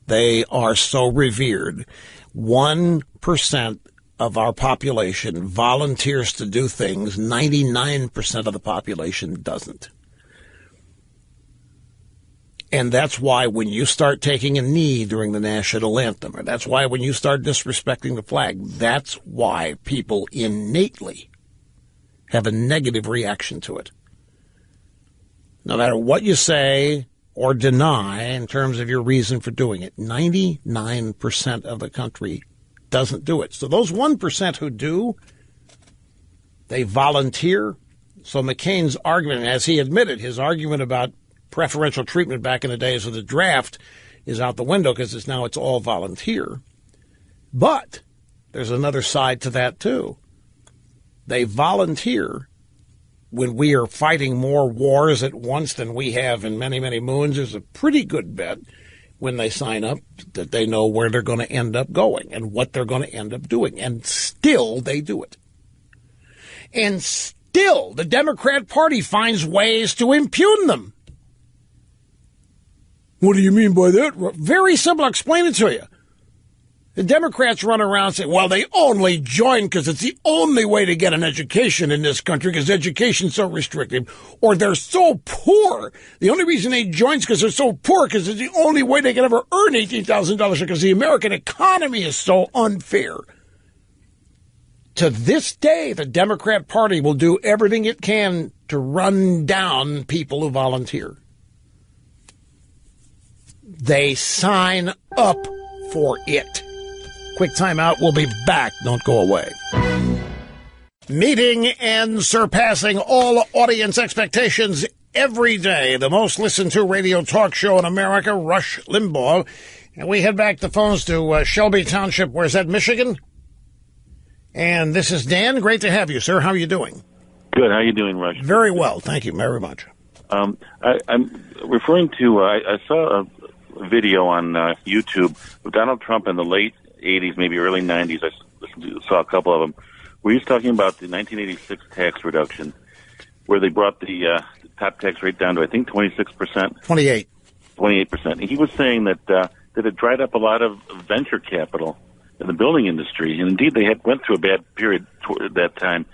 they are so revered. 1% of our population volunteers to do things. 99% of the population doesn't. And that's why when you start taking a knee during the national anthem, or that's why when you start disrespecting the flag, that's why people innately have a negative reaction to it. No matter what you say or deny in terms of your reason for doing it, 99% of the country doesn't do it. So those 1% who do, they volunteer. So McCain's argument, as he admitted, his argument about preferential treatment back in the days of the draft is out the window because it's all volunteer. But there's another side to that, too. They volunteer when we are fighting more wars at once than we have in many, many moons. There's a pretty good bet when they sign up that they know where they're going to end up going and what they're going to end up doing. And still they do it. And still the Democrat Party finds ways to impugn them. What do you mean by that? Very simple. I'll explain it to you. The Democrats run around and say, well, they only join because it's the only way to get an education in this country because education's so restrictive. Or they're so poor. The only reason they join is because they're so poor because it's the only way they can ever earn $18,000 because the American economy is so unfair. To this day, the Democrat Party will do everything it can to run down people who volunteer. They sign up for it. Quick time out. We'll be back. Don't go away. Meeting and surpassing all audience expectations every day. The most listened to radio talk show in America, Rush Limbaugh. And we head back the phones to Shelby Township. Where's that, Michigan? And this is Dan. Great to have you, sir. How are you doing? Good. How are you doing, Rush? Very well. Thank you very much. I'm referring to, I saw a video on YouTube of Donald Trump in the late 80s, maybe early 90s. I saw a couple of them where he was talking about the 1986 tax reduction, where they brought the top tax rate down to, I think, 26%. 28%. And he was saying that it dried up a lot of venture capital in the building industry. And indeed, they went through a bad period at that time.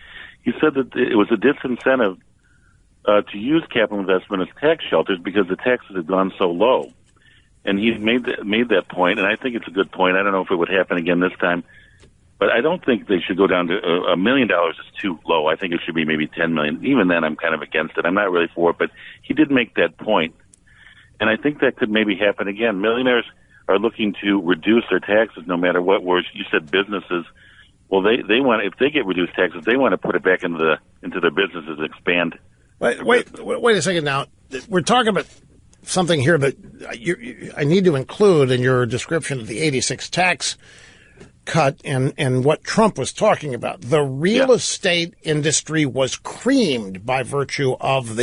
He said that it was a disincentive to use capital investment as tax shelters because the taxes had gone so low. And he made that point, and I think it's a good point. I don't know if it would happen again this time, but I don't think they should go down to $1 million is too low. I think it should be maybe $10 million. Even then, I'm kind of against it. I'm not really for it, but he did make that point, and I think that could maybe happen again. Millionaires are looking to reduce their taxes no matter what. Whereas you said businesses, well, they want, if they get reduced taxes, they want to put it back into their businesses and expand. Wait a second now. We're talking about something here that I need to include in your description of the 86 tax cut and what Trump was talking about. The real estate industry was creamed by virtue of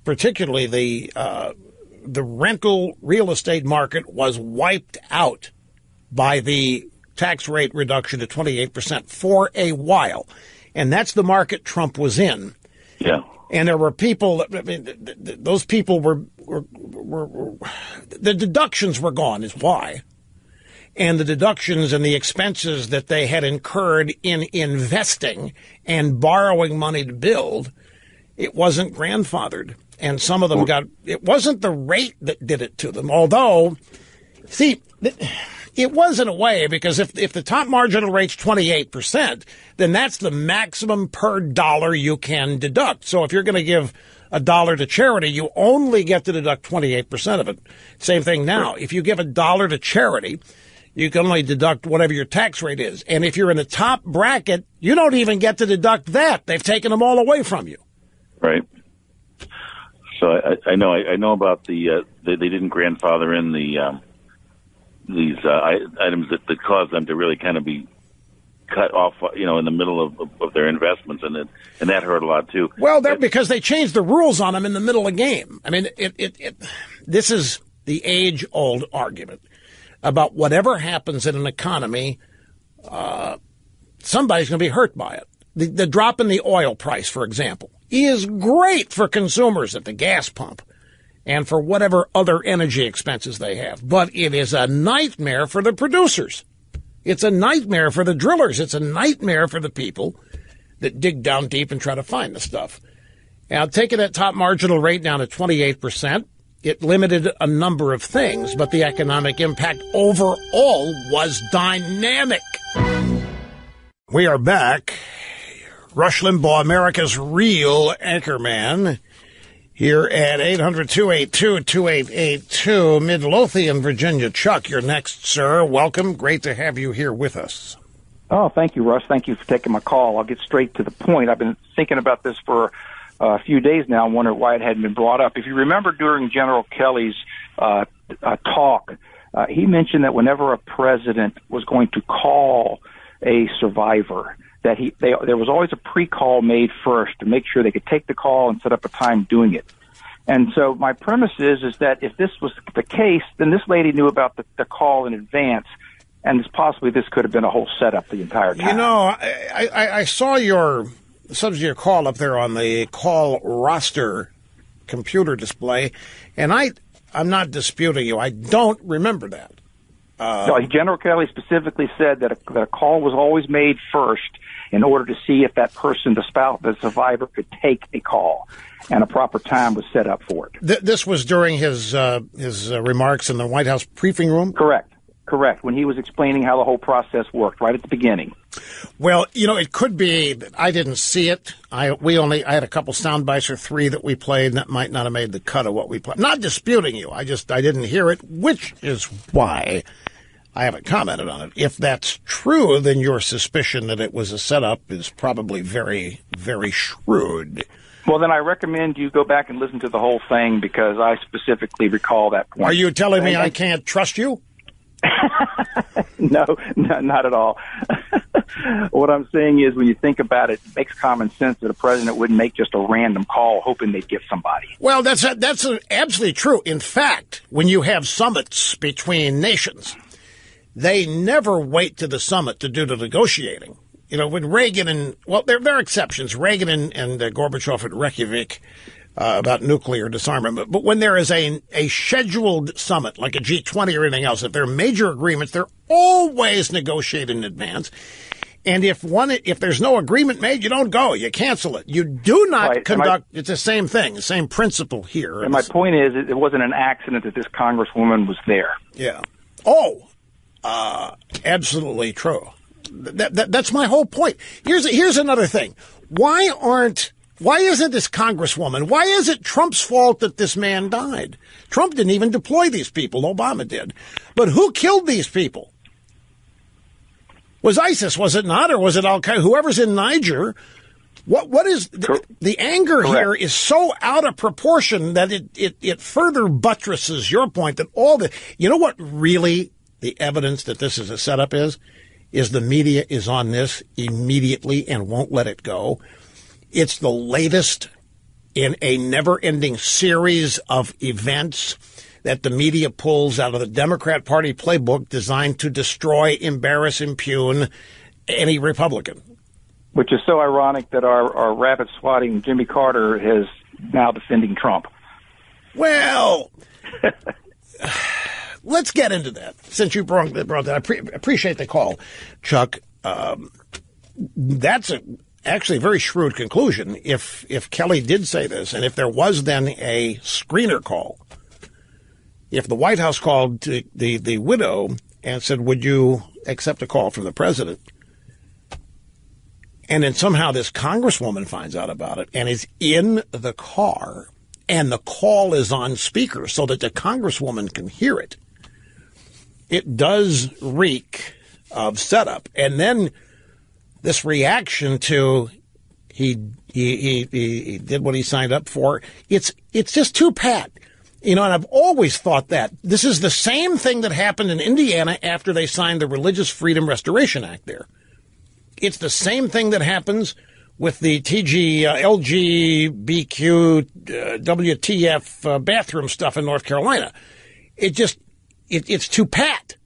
particularly the rental real estate market was wiped out by the tax rate reduction to 28% for a while. And that's the market Trump was in. Yeah. And there were people, those people were the deductions were gone is why. And the deductions and the expenses that they had incurred in investing and borrowing money to build, it wasn't grandfathered. And some of them it wasn't the rate that did it to them. Although, see, it was in a way because if the top marginal rate's 28%, then that's the maximum per dollar you can deduct. So if you're going to give $1 to charity, you only get to deduct 28% of it. Same thing now. If you give $1 to charity, you can only deduct whatever your tax rate is. And if you're in the top bracket, you don't even get to deduct that. They've taken them all away from you. Right. So I know about they didn't grandfather in these items that caused them to really kind of be cut off, in the middle of their investments, and that hurt a lot too. Well, because they changed the rules on them in the middle of the game. I mean, this is the age-old argument about whatever happens in an economy, somebody's going to be hurt by it. The drop in the oil price, for example, is great for consumers at the gas pump and for whatever other energy expenses they have. But it is a nightmare for the producers. It's a nightmare for the drillers. It's a nightmare for the people that dig down deep and try to find the stuff. Now, taking that top marginal rate down to 28%, it limited a number of things, but the economic impact overall was dynamic. We are back. Rush Limbaugh, America's real anchorman, here at 800-282-2882, Midlothian, Virginia. Chuck, you're next, sir. Welcome. Great to have you here with us. Oh, thank you, Russ. Thank you for taking my call. I'll get straight to the point. I've been thinking about this for a few days now and wondered why it hadn't been brought up. If you remember during General Kelly's talk, he mentioned that whenever a president was going to call a survivor, that there was always a pre-call made first to make sure they could take the call and set up a time doing it. And so my premise is that if this was the case, then this lady knew about the call in advance, and possibly this could have been a whole setup the entire time. I saw your subject of your call up there on the call roster computer display, and I'm not disputing you. I don't remember that. No, General Kelly specifically said that a call was always made first in order to see if that person, the survivor, could take a call, and a proper time was set up for it. This was during his remarks in the White House briefing room? Correct. When he was explaining how the whole process worked right at the beginning. Well, it could be that I didn't see it. I had a couple sound bites or three that we played, and that might not have made the cut of what we played. Not disputing you. I didn't hear it, which is why I haven't commented on it. If that's true, then your suspicion that it was a setup is probably very, very shrewd. Well, then I recommend you go back and listen to the whole thing, because I specifically recall that point. Are you telling me I can't trust you? No, not at all. What I'm saying is, when you think about it, it makes common sense that a president wouldn't make just a random call hoping they'd get somebody. Well, that's absolutely true. In fact, when you have summits between nations, they never wait to the summit to do the negotiating. With Reagan and, well, there are exceptions. Reagan and Gorbachev at Reykjavik about nuclear disarmament. But when there is a scheduled summit, like a G20 or anything else, if there are major agreements, they're always negotiated in advance. And if there's no agreement made, you don't go. You cancel it. You do not conduct. It's the same thing, the same principle here. And my point is, it wasn't an accident that this congresswoman was there. Yeah. Oh, absolutely true. That's my whole point. Here's another thing. Why isn't this congresswoman? Why is it Trump's fault that this man died? Trump didn't even deploy these people. Obama did. But who killed these people? Was ISIS, was it not? Or was it Al-Qaeda? Whoever's in Niger. What is the anger here is so out of proportion that it further buttresses your point that what really the evidence that this is a setup is the media is on this immediately and won't let it go. It's the latest in a never-ending series of events that the media pulls out of the Democrat Party playbook designed to destroy, embarrass, impugn any Republican. Which is so ironic that our rabbit-swatting Jimmy Carter is now defending Trump. Well, let's get into that, since you brought that. I appreciate the call, Chuck. That's actually a very shrewd conclusion. If Kelly did say this, and if there was then a screener call, if the White House called the widow and said, would you accept a call from the president, and then somehow this congresswoman finds out about it and is in the car, and the call is on speaker so that the congresswoman can hear it, it does reek of setup. And then this reaction to he did what he signed up for, it's just too pat. And I've always thought that. This is the same thing that happened in Indiana after they signed the Religious Freedom Restoration Act there. It's the same thing that happens with the LGBTQ, WTF bathroom stuff in North Carolina. It's too pat.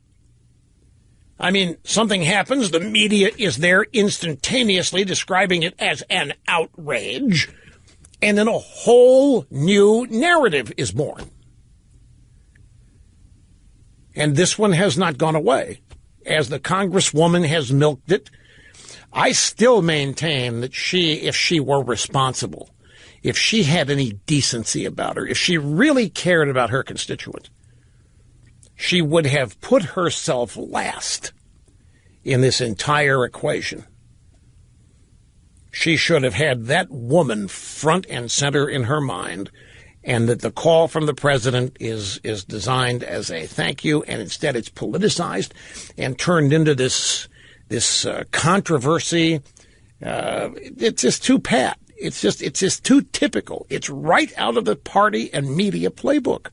I mean, something happens, the media is there instantaneously describing it as an outrage, and then a whole new narrative is born. And this one has not gone away. As the Congresswoman has milked it, I still maintain that if she were responsible, if she had any decency about her, if she really cared about her constituents, she would have put herself last in this entire equation. She should have had that woman front and center in her mind, and that the call from the president is designed as a thank you, and instead it's politicized and turned into this controversy. It's just too pat. It's just too typical. It's right out of the party and media playbook.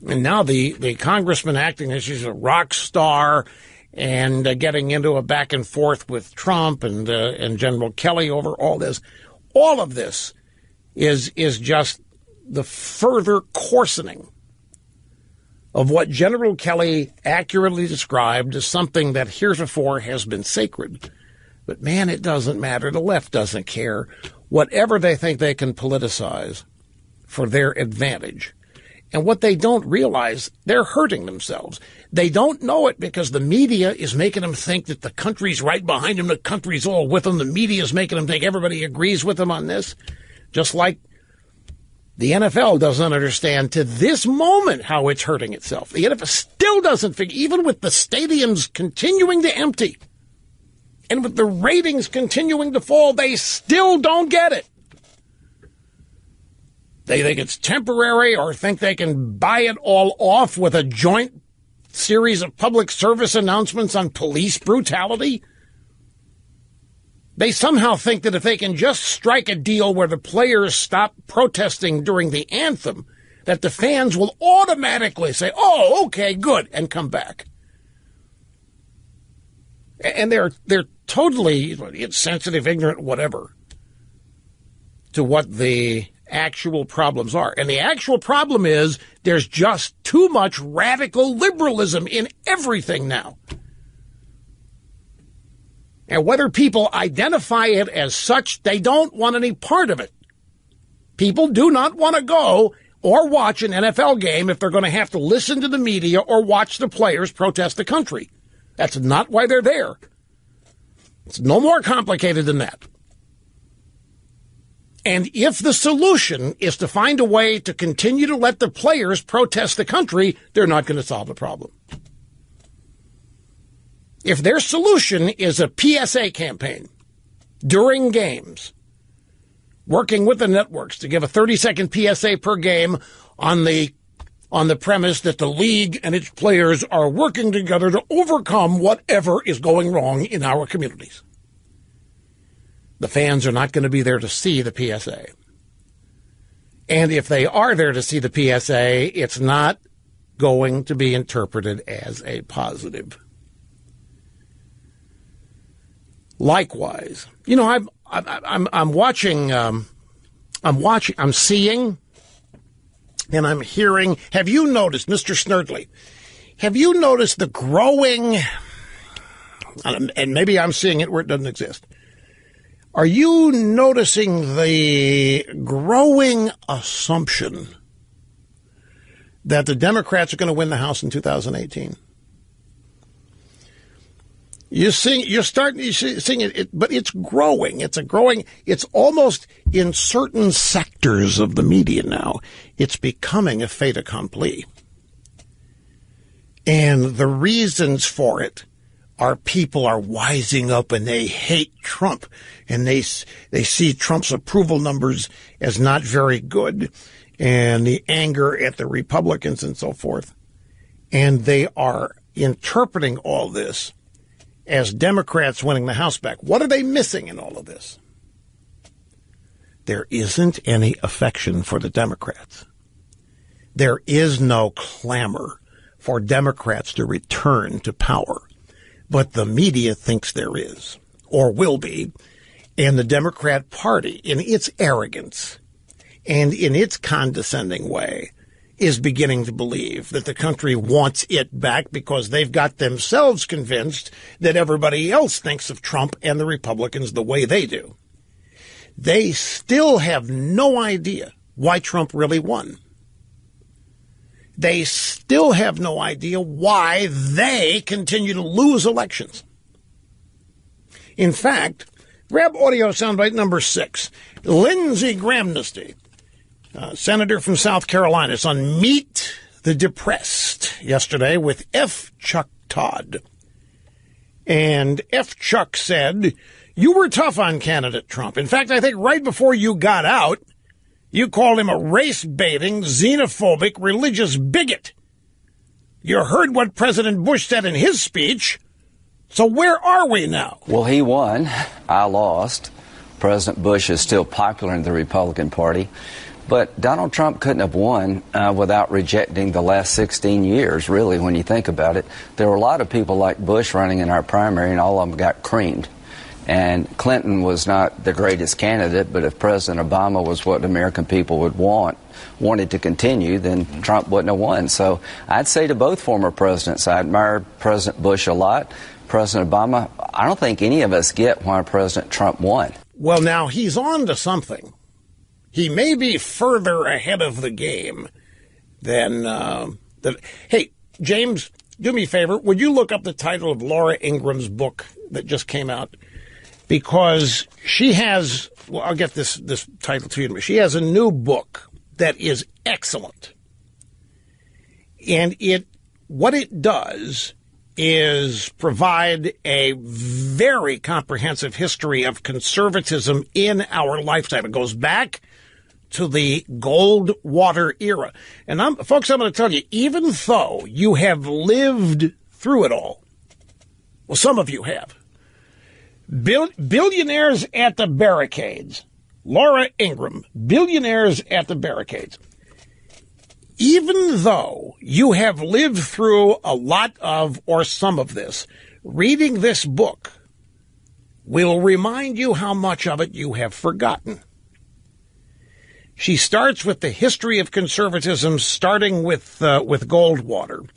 And now the congressman acting as she's a rock star and getting into a back and forth with Trump and General Kelly over all this. All of this is just the further coarsening of what General Kelly accurately described as something that heretofore has been sacred. But, man, it doesn't matter. The left doesn't care. Whatever they think they can politicize for their advantage. And what they don't realize, they're hurting themselves. They don't know it because the media is making them think that the country's right behind them, the country's all with them. The media is making them think everybody agrees with them on this. Just like the NFL doesn't understand to this moment how it's hurting itself. The NFL still doesn't figure, even with the stadiums continuing to empty and with the ratings continuing to fall, they still don't get it. They think it's temporary or think they can buy it all off with a joint series of public service announcements on police brutality. They somehow think that if they can just strike a deal where the players stop protesting during the anthem, that the fans will automatically say, oh, okay, good, and come back. And they're totally insensitive, ignorant, whatever, to what the actual problems are. And the actual problem is there's just too much radical liberalism in everything now. And whether people identify it as such, they don't want any part of it. People do not want to go or watch an NFL game if they're going to have to listen to the media or watch the players protest the country. That's not why they're there. It's no more complicated than that. And if the solution is to find a way to continue to let the players protest the country, they're not going to solve the problem. If their solution is a PSA campaign during games, working with the networks to give a 30-second PSA per game on the premise that the league and its players are working together to overcome whatever is going wrong in our communities, the fans are not going to be there to see the PSA. And if they are there to see the PSA, it's not going to be interpreted as a positive. Likewise, you know, I'm watching, I'm seeing, and I'm hearing. Have you noticed, Mr. Snerdley? Have you noticed the growing, and maybe I'm seeing it where it doesn't exist. Are you noticing the growing assumption that the Democrats are going to win the House in 2018? You're seeing it, but it's growing. It's almost in certain sectors of the media now. It's becoming a fait accompli. And the reasons for it are people are wising up and they hate Trump. And they see Trump's approval numbers as not very good and the anger at the Republicans and so forth. And they are interpreting all this as Democrats winning the House back. What are they missing in all of this? There isn't any affection for the Democrats. There is no clamor for Democrats to return to power. But the media thinks there is, or will be, and the Democrat Party, in its arrogance and in its condescending way, is beginning to believe that the country wants it back because they've got themselves convinced that everybody else thinks of Trump and the Republicans the way they do. They still have no idea why Trump really won. They still have no idea why they continue to lose elections. In fact, grab audio soundbite number 6. Lindsey Graham, senator from South Carolina, is on Meet the Depressed yesterday with F. Chuck Todd. And F. Chuck said, "You were tough on candidate Trump. In fact, I think right before you got out, you called him a race-baiting, xenophobic, religious bigot. You heard what President Bush said in his speech. So where are we now?" Well, he won. I lost. President Bush is still popular in the Republican Party. But Donald Trump couldn't have won without rejecting the last 16 years, really, when you think about it. There were a lot of people like Bush running in our primary, and all of them got creamed. And Clinton was not the greatest candidate, but if President Obama was what the American people would wanted to continue, then Trump wouldn't have won. So I'd say to both former presidents, I admire President Bush a lot. President Obama, I don't think any of us get why President Trump won. Well, now he's on to something. He may be further ahead of the game than Hey, James, do me a favor. Would you look up the title of Laura Ingram's book that just came out? Because she has, well, I'll get this title to you. She has a new book that is excellent. And what it does is provide a very comprehensive history of conservatism in our lifetime. It goes back to the Goldwater era. And folks, I'm going to tell you, even though you have lived through it all, well, some of you have, Billionaires at the Barricades, Laura Ingraham, Billionaires at the Barricades. Even though you have lived through a lot of or some of this, reading this book will remind you how much of it you have forgotten. She starts with the history of conservatism, starting with Goldwater.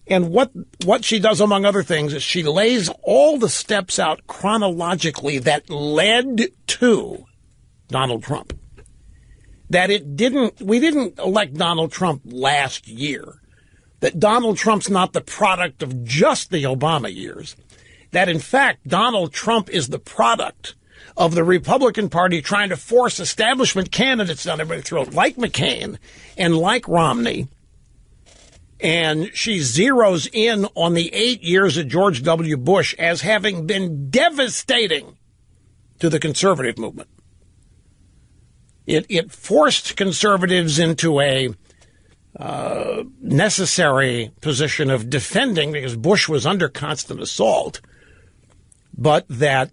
And what she does, among other things, is she lays all the steps out chronologically that led to Donald Trump. That we didn't elect Donald Trump last year. That Donald Trump's not the product of just the Obama years. That, in fact, Donald Trump is the product of the Republican Party trying to force establishment candidates down everybody's throat, like McCain and like Romney. And she zeroes in on the 8 years of George W. Bush as having been devastating to the conservative movement. It forced conservatives into a necessary position of defending, because Bush was under constant assault, but that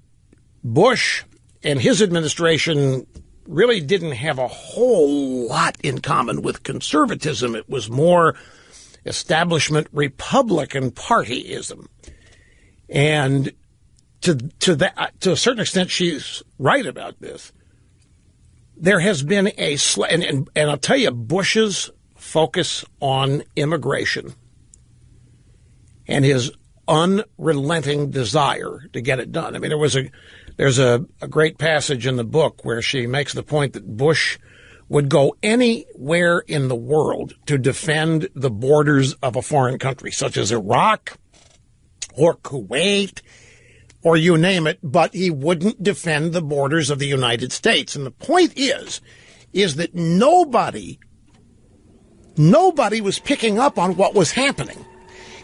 Bush and his administration really didn't have a whole lot in common with conservatism. It was more establishment Republican Partyism. And to a certain extent, she's right about this. There has been and I'll tell you, Bush's focus on immigration and his unrelenting desire to get it done. I mean, there's a great passage in the book where she makes the point that Bush would go anywhere in the world to defend the borders of a foreign country, such as Iraq or Kuwait or you name it, but he wouldn't defend the borders of the United States. And the point is that nobody was picking up on what was happening.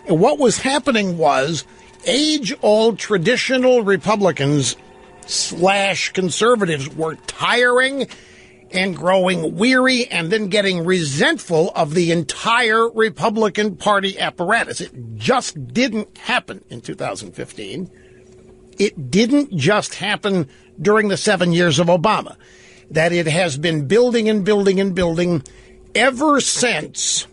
And what was happening was age-old traditional Republicans / conservatives were tiring and growing weary and then getting resentful of the entire Republican Party apparatus. It just didn't happen in 2015. It didn't just happen during the 7 years of Obama. That it has been building and building and building ever since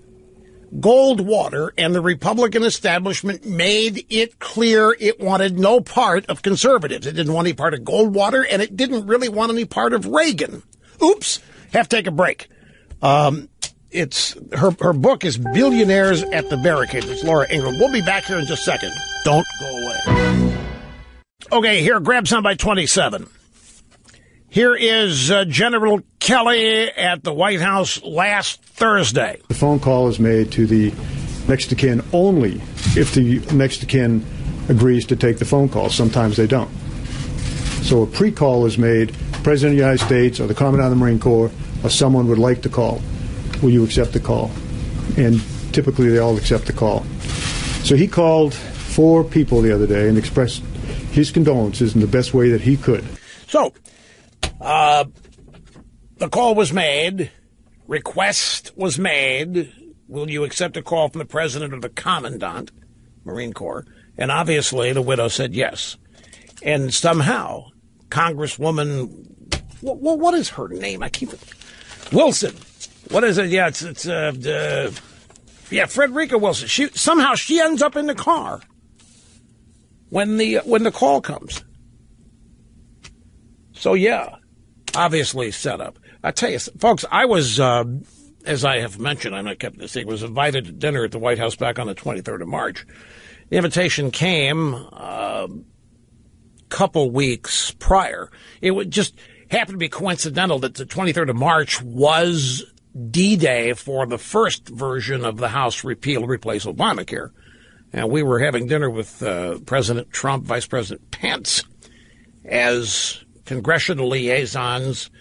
Goldwater and the Republican establishment made it clear it wanted no part of conservatives. It didn't want any part of Goldwater, and it didn't really want any part of Reagan. Oops. Have to take a break. It's her book is Billionaires at the Barricades. It's Laura Ingraham. We'll be back here in just a second. Don't go away. Okay, here, grab soundbite 27. Here is General Kelly at the White House last Thursday. The phone call is made to the next of kin only if the next of kin agrees to take the phone call. Sometimes they don't. So a pre-call is made. The President of the United States or the Commandant of the Marine Corps or someone would like to call. Will you accept the call? And typically they all accept the call. So he called 4 people the other day and expressed his condolences in the best way that he could. So, the call was made, request was made, will you accept a call from the President or the Commandant, Marine Corps? And obviously the widow said yes. And somehow, Congresswoman, what is her name? I keep it. Wilson. What is it? Yeah, Frederica Wilson. Somehow she ends up in the car when the call comes. So yeah, obviously set up. I tell you, folks, I was, as I have mentioned, I'm not kept this thing, was invited to dinner at the White House back on the 23rd of March. The invitation came a couple weeks prior. It would just happen to be coincidental that the 23rd of March was D-Day for the first version of the House repeal, replace Obamacare. And we were having dinner with President Trump, Vice President Pence, as congressional liaisons.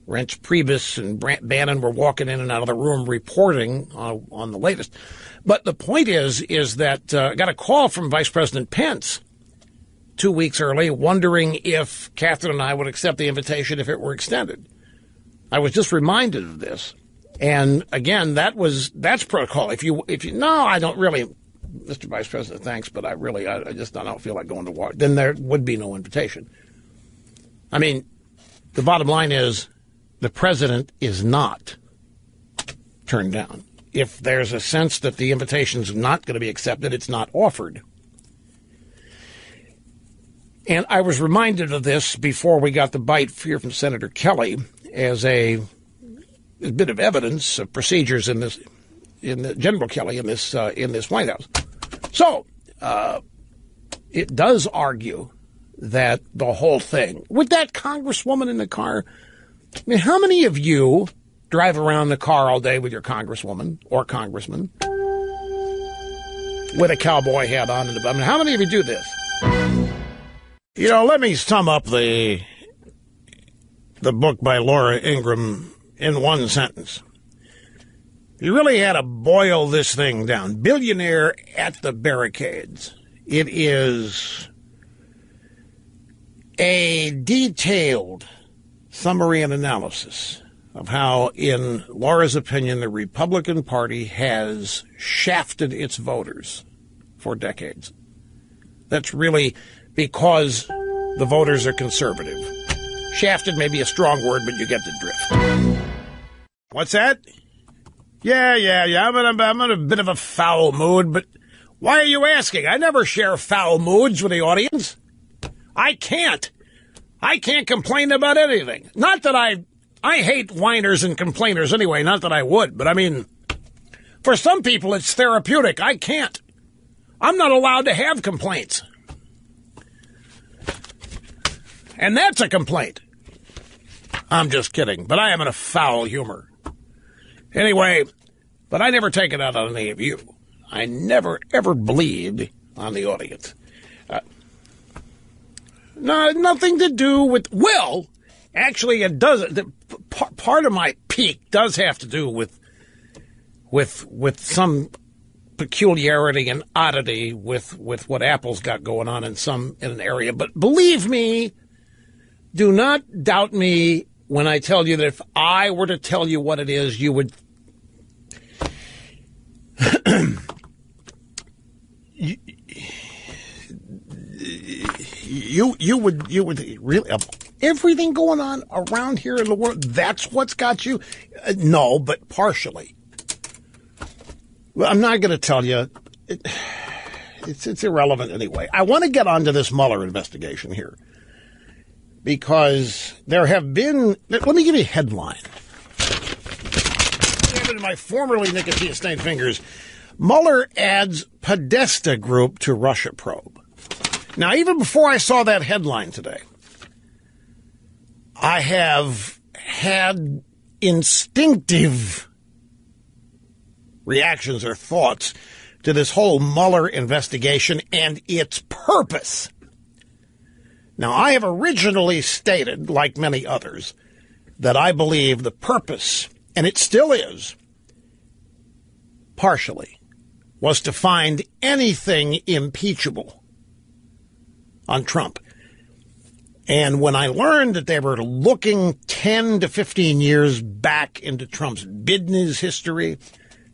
Reince Priebus and Bannon were walking in and out of the room reporting on the latest. But the point is that I got a call from Vice President Pence 2 weeks early wondering if Catherine and I would accept the invitation if it were extended. I was just reminded of this. And again, that's protocol. If you no, I don't really, Mr. Vice President, thanks, but I just don't feel like going to war. Then there would be no invitation. I mean, the bottom line is the president is not turned down. If there's a sense that the invitation's not going to be accepted, it's not offered. And I was reminded of this before we got the bite here from Senator Kelly as a bit of evidence of procedures in the General Kelly in this White House. So it does argue that the whole thing with that congresswoman in the car. I mean, how many of you drive around the car all day with your congresswoman or congressman with a cowboy hat on? I mean, how many of you do this? You know, let me sum up the book by Laura Ingraham in one sentence. You really had to boil this thing down. Billionaire at the Barricades. It is a detailed summary and analysis of how, in Laura's opinion, the Republican Party has shafted its voters for decades. That's really because the voters are conservative. Shafted may be a strong word, but you get the drift. What's that? Yeah. I'm in a bit of a foul mood, but why are you asking? I never share foul moods with the audience. I can't complain about anything. Not that I hate whiners and complainers anyway, not that I would, but I mean, for some people it's therapeutic. I can't. I'm not allowed to have complaints. And that's a complaint. I'm just kidding, but I am in a foul humor. Anyway, but I never take it out on any of you. I never, ever bleed on the audience. No, nothing to do with, well, actually it does. Part of my peak does have to do with some peculiarity and oddity with what Apple's got going on in an area. But believe me, do not doubt me when I tell you that if I were to tell you what it is, you would you would really, everything going on around here in the world, that's what's got you? No, but partially. Well, I'm not going to tell you. It's irrelevant anyway. I want to get onto this Mueller investigation here because there have been. Let me give you a headline. I have it in my formerly nicotine-stained fingers. Mueller adds Podesta Group to Russia probe. Now, even before I saw that headline today, I have had instinctive reactions or thoughts to this whole Mueller investigation and its purpose. Now, I have originally stated, like many others, that I believe the purpose, and it still is, partially, was to find anything impeachable on Trump. And when I learned that they were looking 10 to 15 years back into Trump's business history,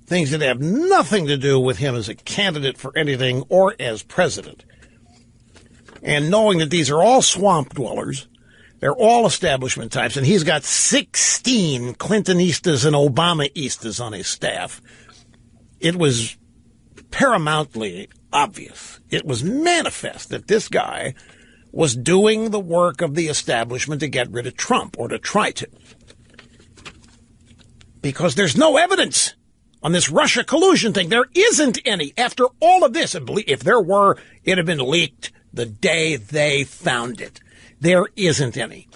things that have nothing to do with him as a candidate for anything or as president, and knowing that these are all swamp dwellers, they're all establishment types, and he's got 16 Clintonistas and Obamaistas on his staff, it was paramountly obvious. It was manifest that this guy was doing the work of the establishment to get rid of Trump, or to try to. Because there's no evidence on this Russia collusion thing. There isn't any. After all of this, if there were, it'd have been leaked the day they found it. There isn't any.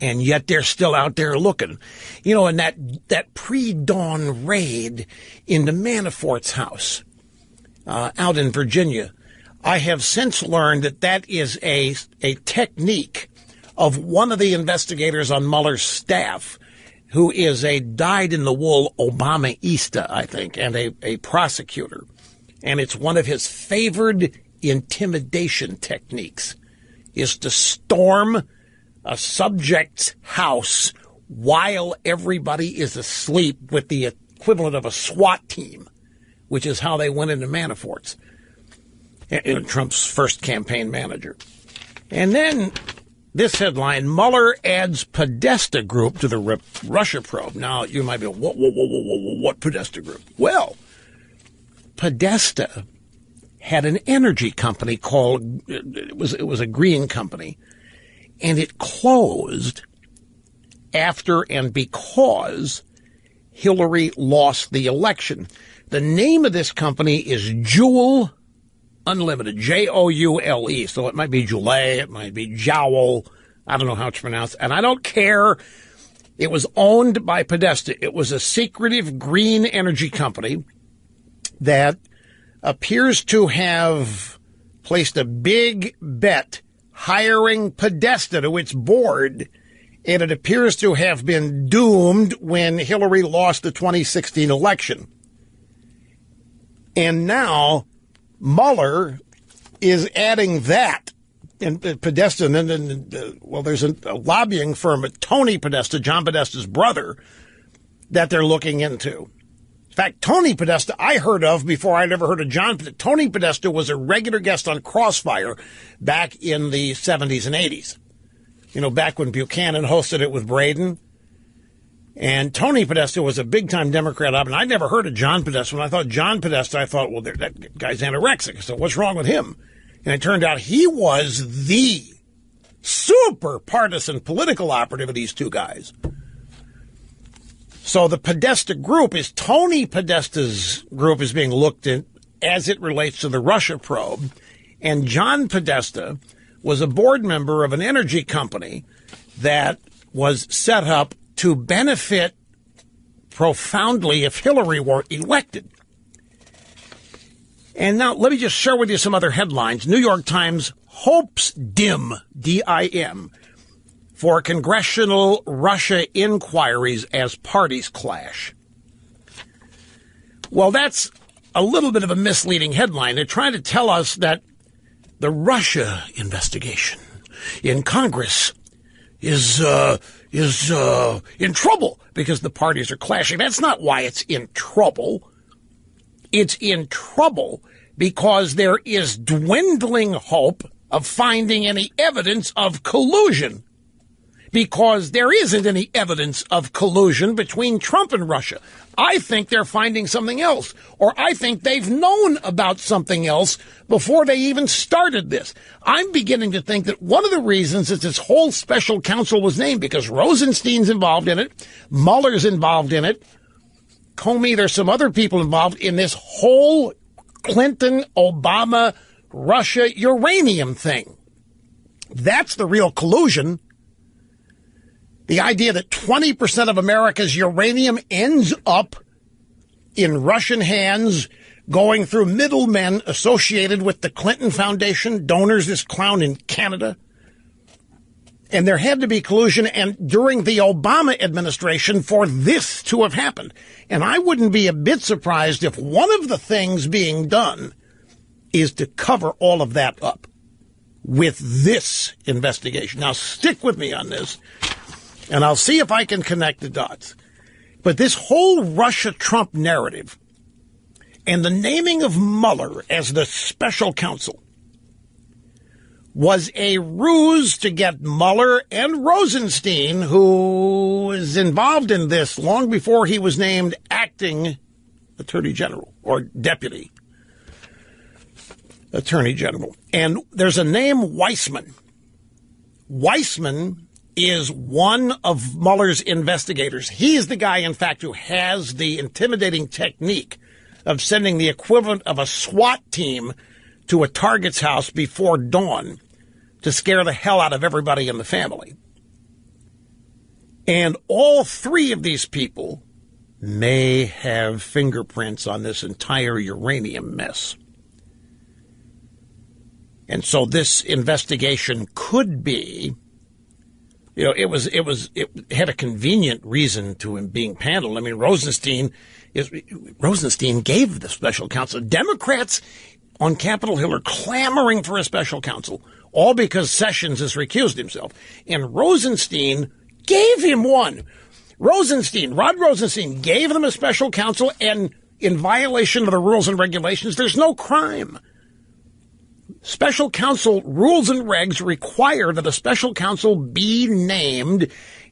And yet they're still out there looking. You know, in that pre-dawn raid into Manafort's house out in Virginia, I have since learned that is a technique of one of the investigators on Mueller's staff, who is a dyed-in-the-wool Obamaista, I think, and a prosecutor. And it's one of his favored intimidation techniques, is to storm a subject's house while everybody is asleep with the equivalent of a SWAT team, which is how they went into Manafort's, Trump's first campaign manager. And then this headline, Mueller adds Podesta Group to the Russia probe. Now, you might be, what Podesta Group? Well, Podesta had an energy company called, it was a green company, and it closed after and because Hillary lost the election. The name of this company is Joule Unlimited, Joule. So it might be Joulet, it might be Jowl. I don't know how it's pronounced, and I don't care. It was owned by Podesta. It was a secretive green energy company that appears to have placed a big bet hiring Podesta to its board, and it appears to have been doomed when Hillary lost the 2016 election. And now Mueller is adding that, and Podesta, and then, there's a lobbying firm, Tony Podesta, John Podesta's brother, that they're looking into. In fact, Tony Podesta, I heard of before I'd ever heard of John Podesta. Tony Podesta was a regular guest on Crossfire back in the 70s and 80s. You know, back when Buchanan hosted it with Braden. And Tony Podesta was a big-time Democrat up, and I'd never heard of John Podesta. When I thought John Podesta, I thought, well, that guy's anorexic, so what's wrong with him? And it turned out he was the super partisan political operative of these two guys. So the Podesta Group is Tony Podesta's group is being looked at as it relates to the Russia probe. And John Podesta was a board member of an energy company that was set up to benefit profoundly if Hillary were elected. And now let me just share with you some other headlines. New York Times hopes dim, D-I-M, for congressional Russia inquiries as parties clash. Well, that's a little bit of a misleading headline. They're trying to tell us that the Russia investigation in Congress is in trouble because the parties are clashing. That's not why it's in trouble. It's in trouble because there is dwindling hope of finding any evidence of collusion, because there isn't any evidence of collusion between Trump and Russia. I think they're finding something else, or I think they've known about something else before they even started this. I'm beginning to think that one of the reasons that this whole special counsel was named, because Rosenstein's involved in it, Mueller's involved in it, Comey, there's some other people involved in this whole Clinton, Obama, Russia uranium thing. That's the real collusion. The idea that 20% of America's uranium ends up in Russian hands, going through middlemen associated with the Clinton Foundation, donors, this clown in Canada. And there had to be collusion and during the Obama administration for this to have happened. And I wouldn't be a bit surprised if one of the things being done is to cover all of that up with this investigation. Now, stick with me on this, and I'll see if I can connect the dots. But this whole Russia-Trump narrative and the naming of Mueller as the special counsel was a ruse to get Mueller and Rosenstein, who was involved in this long before he was named acting attorney general or deputy attorney general. And there's a name, Weissman. Weissman is one of Mueller's investigators. He is the guy, in fact, who has the intimidating technique of sending the equivalent of a SWAT team to a target's house before dawn to scare the hell out of everybody in the family. And all three of these people may have fingerprints on this entire uranium mess. And so this investigation could be, it had a convenient reason to him being handled. I mean, Rosenstein gave the special counsel. Democrats on Capitol Hill are clamoring for a special counsel, all because Sessions has recused himself. And Rosenstein gave him one. Rod Rosenstein gave them a special counsel, and in violation of the rules and regulations, there's no crime. Special counsel rules and regs require that a special counsel be named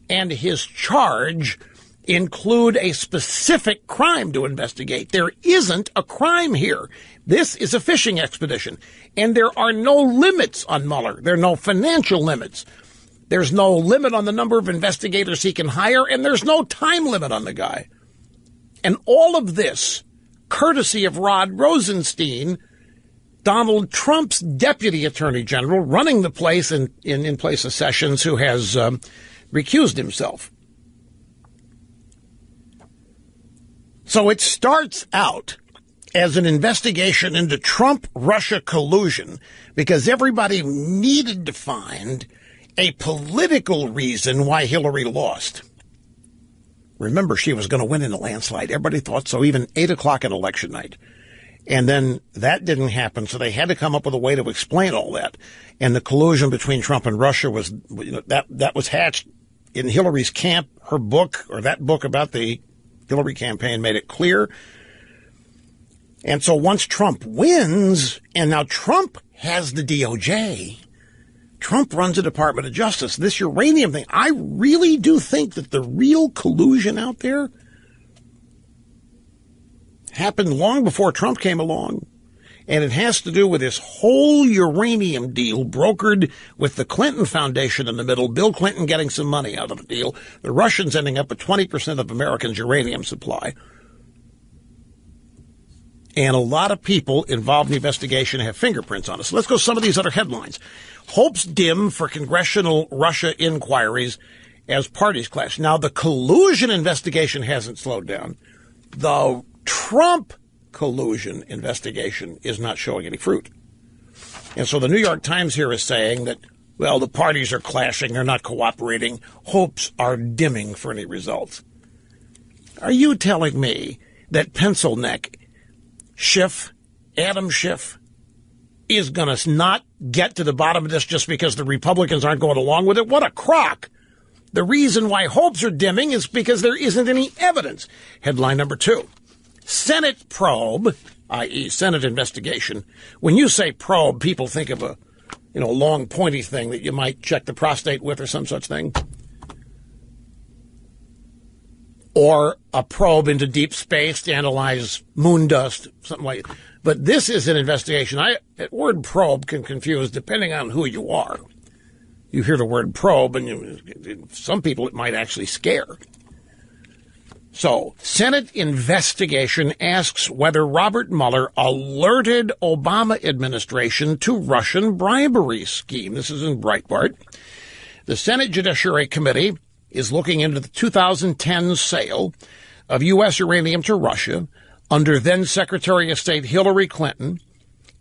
and his charge include a specific crime to investigate. There isn't a crime here. This is a fishing expedition, and there are no limits on Mueller. There are no financial limits. There's no limit on the number of investigators he can hire, and there's no time limit on the guy. And all of this, courtesy of Rod Rosenstein, Donald Trump's deputy attorney general, running the place in place of Sessions, who has recused himself. So it starts out as an investigation into Trump-Russia collusion because everybody needed to find a political reason why Hillary lost. Remember, she was going to win in a landslide. Everybody thought so, even 8 o'clock on election night. And then that didn't happen, so they had to come up with a way to explain all that. And the collusion between Trump and Russia was, that was hatched in Hillary's camp. Her book, or that book about the Hillary campaign, made it clear. And so once Trump wins, and now Trump has the DOJ, Trump runs the Department of Justice, this uranium thing, I really do think that the real collusion out there happened long before Trump came along. And it has to do with this whole uranium deal brokered with the Clinton Foundation in the middle, Bill Clinton getting some money out of the deal, the Russians ending up with 20% of Americans' uranium supply. And a lot of people involved in the investigation have fingerprints on us. Let's go to some of these other headlines. Hopes dim for congressional Russia inquiries as parties clash. Now, the collusion investigation hasn't slowed down. The Trump collusion investigation is not showing any fruit. And so the New York Times here is saying that, well, the parties are clashing, they're not cooperating, hopes are dimming for any results. Are you telling me that pencil neck Schiff, Adam Schiff, is going to not get to the bottom of this just because the Republicans aren't going along with it? What a crock. The reason why hopes are dimming is because there isn't any evidence. Headline number 2. Senate probe, i.e. Senate investigation. When you say probe, people think of a, long pointy thing that you might check the prostate with or some such thing. or a probe into deep space to analyze moon dust, something like that. But this is an investigation. The word probe can confuse depending on who you are. You hear the word probe, and some people it might actually scare. So, Senate investigation asks whether Robert Mueller alerted Obama administration to Russian bribery scheme. This is in Breitbart. The Senate Judiciary Committee is looking into the 2010 sale of U.S. uranium to Russia under then-Secretary of State Hillary Clinton,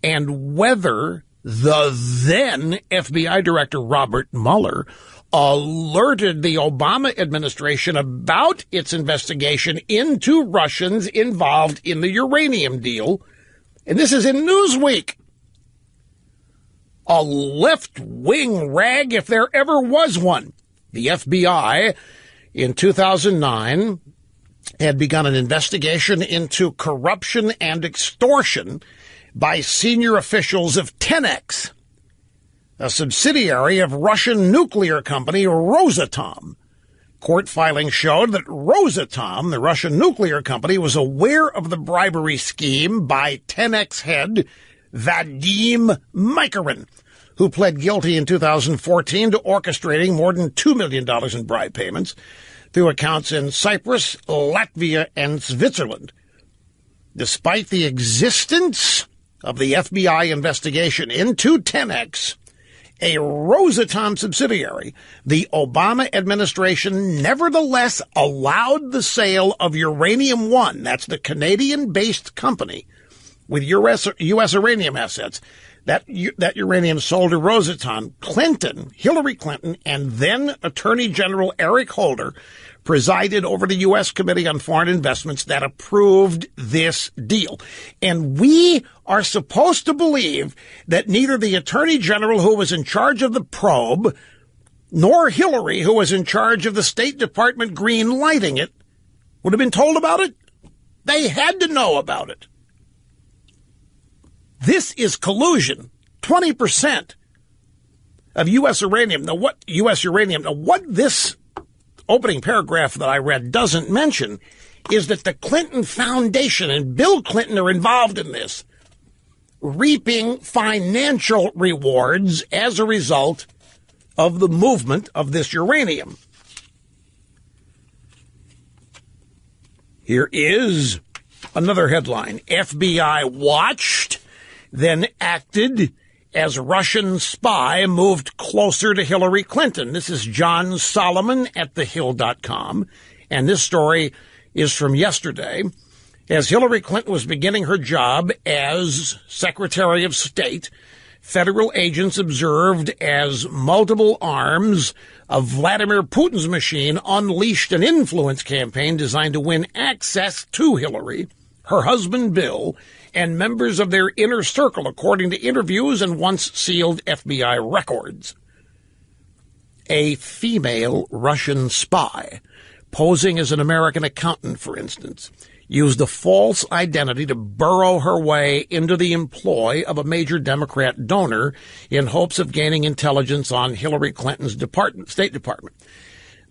and whether the then FBI Director Robert Mueller alerted the Obama administration about its investigation into Russians involved in the uranium deal. And this is in Newsweek. A left-wing rag if there ever was one. The FBI in 2009 had begun an investigation into corruption and extortion by senior officials of 10X, a subsidiary of Russian nuclear company Rosatom. Court filings showed that Rosatom, the Russian nuclear company, was aware of the bribery scheme by 10X head Vadim Mikarin, who pled guilty in 2014 to orchestrating more than $2 million in bribe payments through accounts in Cyprus, Latvia, and Switzerland. Despite the existence of the FBI investigation into 10X, a Rosatom subsidiary, the Obama administration nevertheless allowed the sale of Uranium One, that's the Canadian-based company with U.S. uranium assets. That uranium sold to Rosatom. Hillary Clinton, and then Attorney General Eric Holder presided over the U.S. Committee on Foreign Investments that approved this deal. And we are supposed to believe that neither the Attorney General, who was in charge of the probe, nor Hillary, who was in charge of the State Department green lighting it, would have been told about it. They had to know about it. This is collusion. 20% of U.S. uranium. Now, what U.S. uranium? Now, what this opening paragraph that I read doesn't mention is that the Clinton Foundation and Bill Clinton are involved in this, reaping financial rewards as a result of the movement of this uranium. Here is another headline. FBI watched, then acted as Russian spy moved closer to Hillary Clinton. This is John Solomon at thehill.com, and this story is from yesterday. As Hillary Clinton was beginning her job as Secretary of State, federal agents observed as multiple arms of Vladimir Putin's machine unleashed an influence campaign designed to win access to Hillary, her husband Bill, and members of their inner circle, according to interviews and once sealed FBI records. A female Russian spy, posing as an American accountant, for instance, used a false identity to burrow her way into the employ of a major Democrat donor in hopes of gaining intelligence on Hillary Clinton's State Department.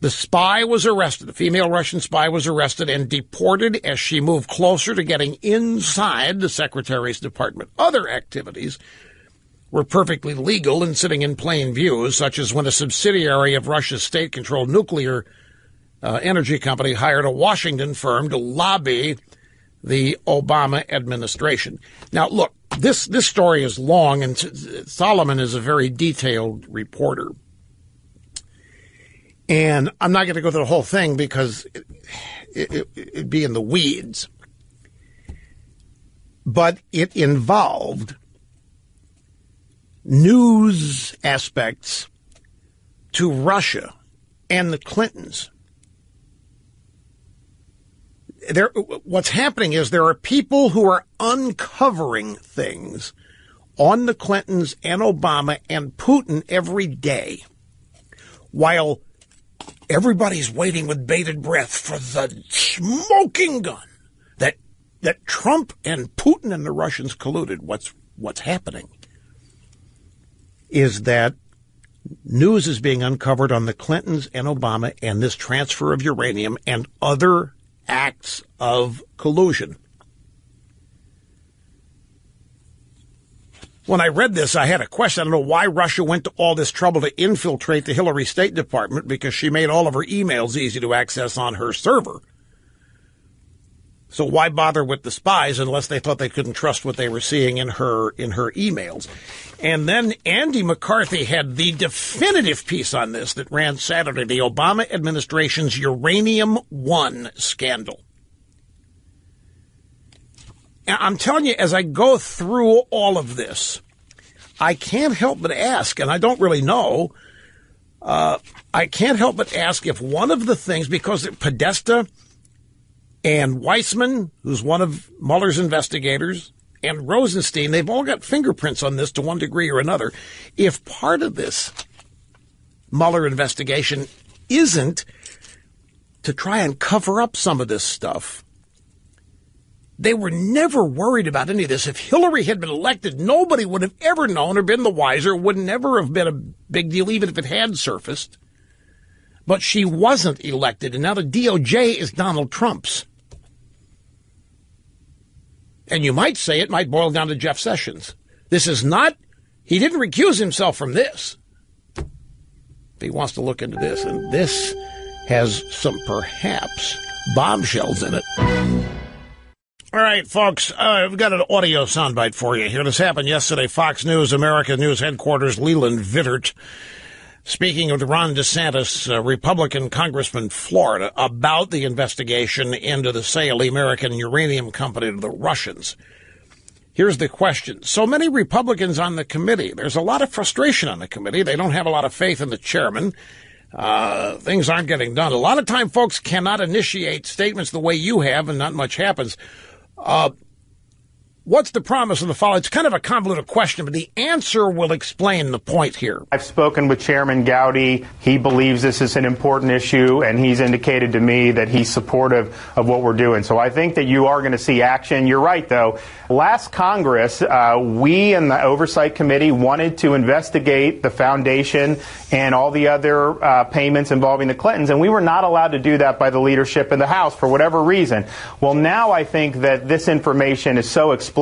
The spy was arrested. The female Russian spy was arrested and deported as she moved closer to getting inside the Secretary's department. Other activities were perfectly legal and sitting in plain view, such as when a subsidiary of Russia's state-controlled nuclear energy company hired a Washington firm to lobby the Obama administration. Now, look, this story is long, and Solomon is a very detailed reporter. And I'm not going to go through the whole thing because it'd be in the weeds. But it involved news aspects to Russia and the Clintons. What's happening is there are people who are uncovering things on the Clintons and Obama and Putin every day, while everybody's waiting with bated breath for the smoking gun that Trump and Putin and the Russians colluded. What's happening is that news is being uncovered on the Clintons and Obama and this transfer of uranium and other acts of collusion. When I read this, I had a question. I don't know why Russia went to all this trouble to infiltrate the Hillary State Department, because she made all of her emails easy to access on her server. So why bother with the spies unless they thought they couldn't trust what they were seeing in her emails? And then Andy McCarthy had the definitive piece on this that ran Saturday, the Obama administration's Uranium One scandal. I'm telling you, as I go through all of this, I can't help but ask, and I don't really know, I can't help but ask if one of the things, because Podesta and Weissman, who's one of Mueller's investigators, and Rosenstein, they've all got fingerprints on this to one degree or another. If part of this Mueller investigation isn't to try and cover up some of this stuff, they were never worried about any of this. If Hillary had been elected, nobody would have ever known or been the wiser. It would never have been a big deal, even if it had surfaced. But she wasn't elected, and now the DOJ is Donald Trump's. And you might say it might boil down to Jeff Sessions. This is not, he didn't recuse himself from this. He wants to look into this, and this has some perhaps bombshells in it. All right, folks, we've got an audio soundbite for you here. This happened yesterday. Fox News, America News headquarters, Leland Vittert, speaking with Ron DeSantis, Republican congressman, Florida, about the investigation into the sale of the American uranium company to the Russians. Here's the question. So many Republicans on the committee. There's a lot of frustration on the committee. They don't have a lot of faith in the chairman. Things aren't getting done. A lot of time folks cannot initiate statements the way you have, and not much happens. What's the promise of the follow? It's kind of a convoluted question, but the answer will explain the point here. I've spoken with Chairman Gowdy. He believes this is an important issue, and he's indicated to me that he's supportive of what we're doing. So I think that you are going to see action. You're right, though. Last Congress, we in the Oversight Committee wanted to investigate the foundation and all the other payments involving the Clintons, and we were not allowed to do that by the leadership in the House for whatever reason. Well, now I think that this information is so explosive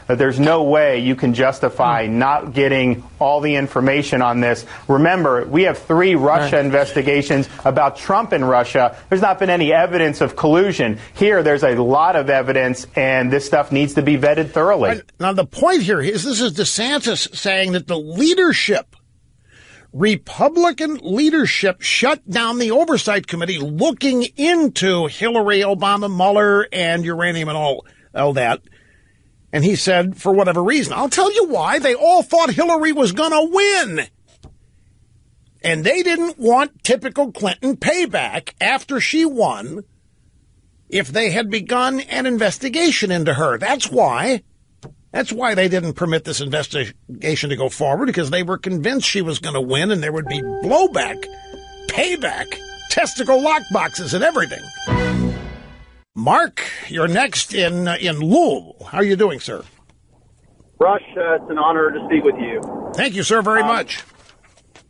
that there's no way you can justify not getting all the information on this. Remember, we have 3 Russia investigations about Trump in Russia. There's not been any evidence of collusion. Here, there's a lot of evidence, and this stuff needs to be vetted thoroughly. Right. Now, the point here is this is DeSantis saying that the leadership, Republican leadership, shut down the Oversight Committee looking into Hillary, Obama, Mueller, and uranium and all that. And he said, for whatever reason, I'll tell you why. They all thought Hillary was going to win. And they didn't want typical Clinton payback after she won if they had begun an investigation into her. That's why they didn't permit this investigation to go forward, because they were convinced she was going to win and there would be blowback, payback, testicle lockboxes and everything. Mark, you're next in Louisville. How are you doing, sir? Rush, it's an honor to speak with you. Thank you, sir, very much.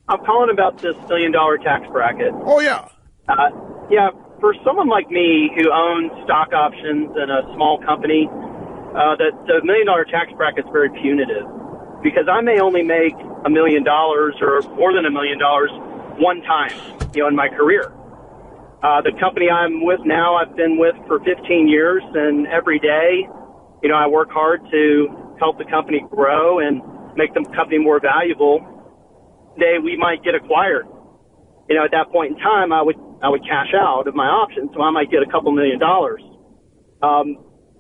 I'm calling about this $1 million tax bracket. Oh, yeah. For someone like me who owns stock options in a small company, the $1 million tax bracket is very punitive, because I may only make $1 million or more than $1 million one time, in my career. The company I'm with now, I've been with for 15 years, and every day, I work hard to help the company grow and make the company more valuable. We might get acquired. At that point in time, I would cash out of my options, so I might get a couple $1 million.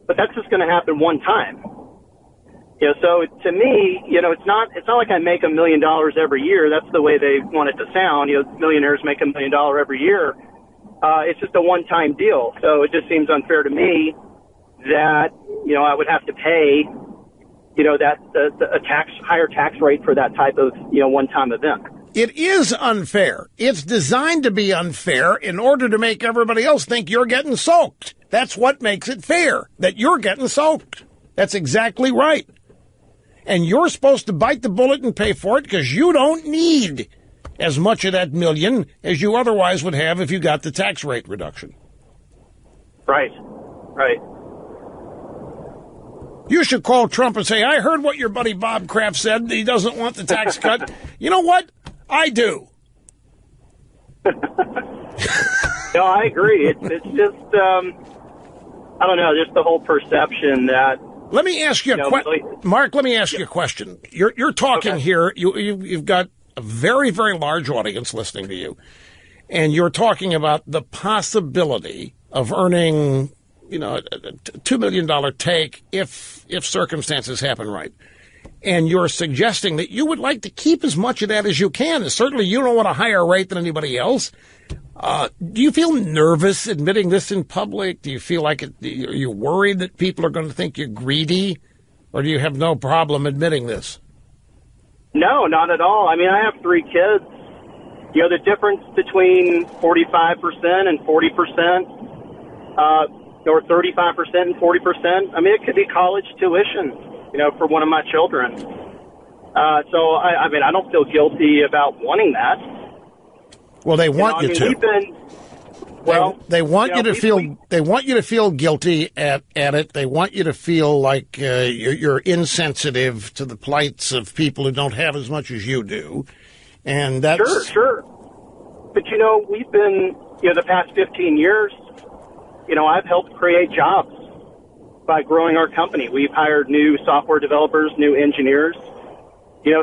But that's just going to happen one time. So to me, it's not like I make $1 million every year. That's the way they want it to sound. Millionaires make $1 million every year. It's just a one-time deal. So it just seems unfair to me that, I would have to pay, a higher tax rate for that type of, one-time event. It is unfair. It's designed to be unfair in order to make everybody else think you're getting soaked. That's what makes it fair, that you're getting soaked. That's exactly right. And you're supposed to bite the bullet and pay for it because you don't need as much of that million as you otherwise would have if you got the tax rate reduction. Right. You should call Trump and say, I heard what your buddy Bob Kraft said. He doesn't want the tax cut. You know what? I do. No, I agree. It's just, I don't know, just the whole perception that. Let me ask you a question, Mark. Let me ask you a question. You're talking here. You've got a very, very large audience listening to you, and you're talking about the possibility of earning, a $2 million take if circumstances happen right. And you're suggesting that you would like to keep as much of that as you can. And certainly you don't want a higher rate than anybody else. Do you feel nervous admitting this in public? Do you feel like are you worried that people are going to think you're greedy? Or do you have no problem admitting this? No, not at all. I mean, I have 3 kids. The difference between 45% and 40%, or 35% and 40%, I mean, it could be college tuition, for one of my children. So, I mean, I don't feel guilty about wanting that. Well, they want you to. They want you to feel. They want you to feel guilty at it. They want you to feel like you're insensitive to the plights of people who don't have as much as you do, and that's sure. But we've been the past 15 years. I've helped create jobs by growing our company. We've hired new software developers, new engineers.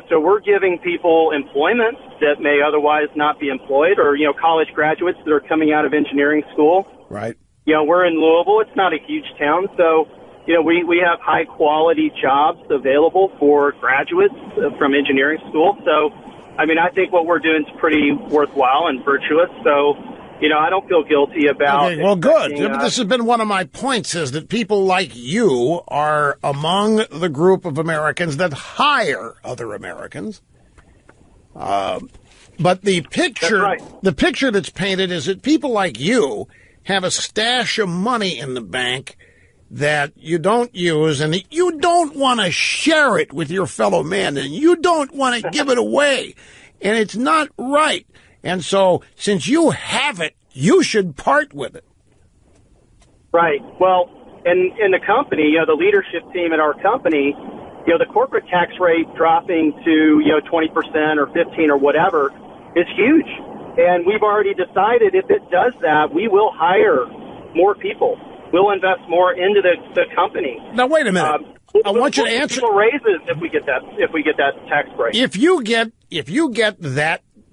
So we're giving people employment that may otherwise not be employed, or, college graduates that are coming out of engineering school. Right. We're in Louisville. It's not a huge town. So, we have high quality jobs available for graduates from engineering school. So, I mean, I think what we're doing is pretty worthwhile and virtuous. So, I don't feel guilty about. Okay, well, good. This has been one of my points, is that people like you are among the group of Americans that hire other Americans. But the picture that's painted is that people like you have a stash of money in the bank that you don't use, and that you don't want to share it with your fellow man, and you don't want to give it away, and it's not right. And so, since you have it, you should part with it. Right. Well, in the company, the leadership team at our company, the corporate tax rate dropping to 20% or 15 or whatever is huge. And we've already decided if it does that, we will hire more people. We'll invest more into the company. Now, wait a minute. I want you to answer. Raises if we get that tax break. If you get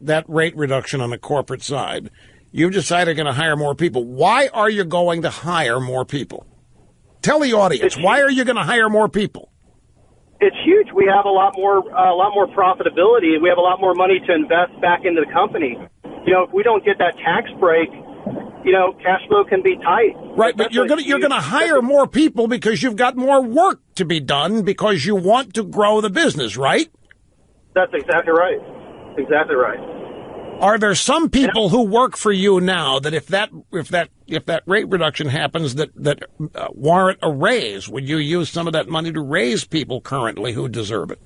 that rate reduction on the corporate side, you've decided you're going to hire more people. Why are you going to hire more people? Tell the audience, why are you going to hire more people? It's huge. We have a lot more profitability. We have a lot more money to invest back into the company. If we don't get that tax break, cash flow can be tight. Right, but you're going to hire more people because you've got more work to be done because you want to grow the business, right? That's exactly right. Exactly right. Are there some people who work for you now that if that rate reduction happens that warrant a raise, would you use some of that money to raise people currently who deserve it?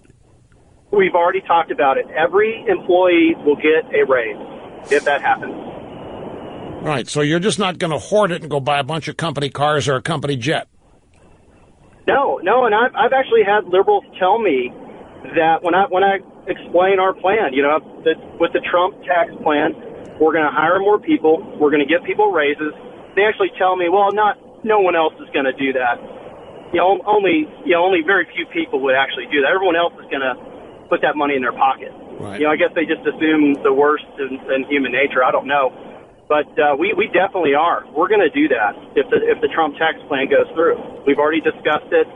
We've already talked about it. Every employee will get a raise if that happens. Right. So you're just not going to hoard it and go buy a bunch of company cars or a company jet. No, and I've actually had liberals tell me that when I explain our plan, that with the Trump tax plan, we're going to hire more people, we're going to give people raises. They actually tell me, well, no one else is going to do that. Only very few people would actually do that. Everyone else is going to put that money in their pocket. Right. I guess they just assume the worst in human nature. I don't know. But we definitely are. We're going to do that if the Trump tax plan goes through. We've already discussed it.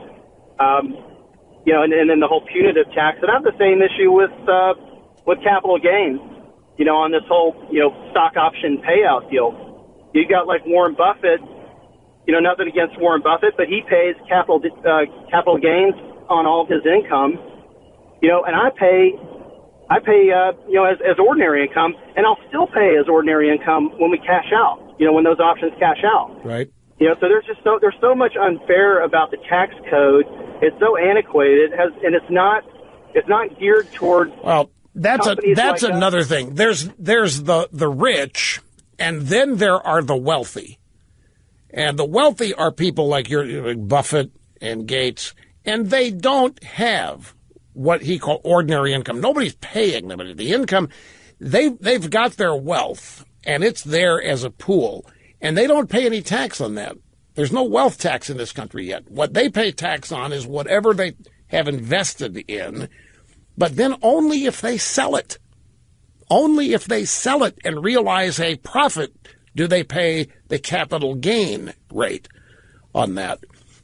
And then the whole punitive tax. And I have the same issue with capital gains, on this whole, stock option payout deal. You got like Warren Buffett, nothing against Warren Buffett, but he pays capital gains on all of his income, and I pay as ordinary income, and I'll still pay as ordinary income when we cash out, when those options cash out. Right. So there's so much unfair about the tax code. It's so antiquated, and it's not geared toward. Well, that's another thing. There's the rich, and then there are the wealthy, And the wealthy are people like Buffett and Gates, and they don't have what he called ordinary income. Nobody's paying them the income. They've got their wealth, and it's there as a pool, and they don't pay any tax on that. There's no wealth tax in this country yet. What they pay tax on is whatever they have invested in, but then only if they sell it. Only if they sell it and realize a profit do they pay the capital gain rate on that.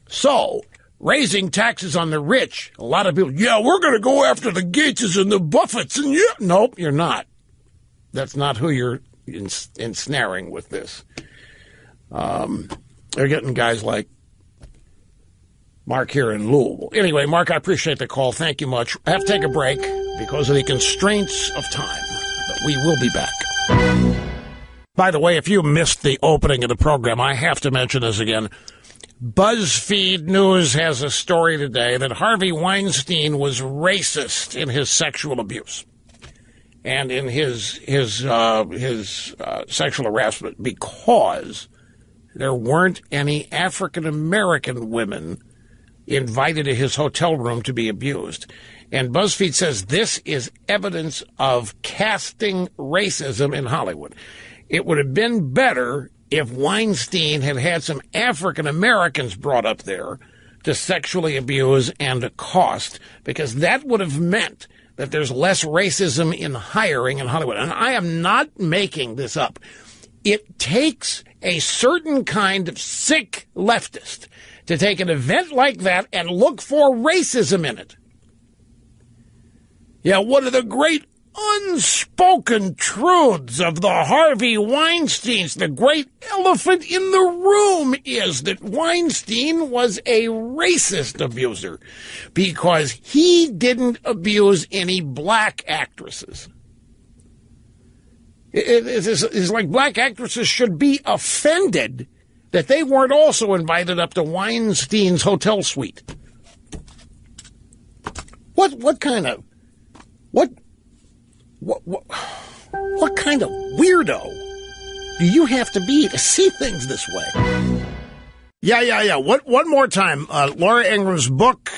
So, raising taxes on the rich, a lot of people, we're going to go after the Gateses and the Buffetts. And nope, you're not. That's not who you're ensnaring with this. They're getting guys like Mark here in Louisville. Anyway, Mark, I appreciate the call. Thank you much. I have to take a break because of the constraints of time, but we will be back. By the way, if you missed the opening of the program, I have to mention this again. BuzzFeed News has a story today that Harvey Weinstein was racist in his sexual abuse and in his sexual harassment because there weren't any African American women invited to his hotel room to be abused. And BuzzFeed says this is evidence of casting racism in Hollywood. It would have been better if Weinstein had had some African Americans brought up there to sexually abuse and accost, because that would have meant that there's less racism in hiring in Hollywood. And I am not making this up. It takes a certain kind of sick leftist to take an event like that and look for racism in it. Yeah, one of the great unspoken truths of the Harvey Weinsteins, the great elephant in the room, is that Weinstein was a racist abuser because he didn't abuse any black actresses. It's like black actresses should be offended that they weren't also invited up to Weinstein's hotel suite. What kind of weirdo do you have to be to see things this way? Yeah. One more time. Laura Ingram's book,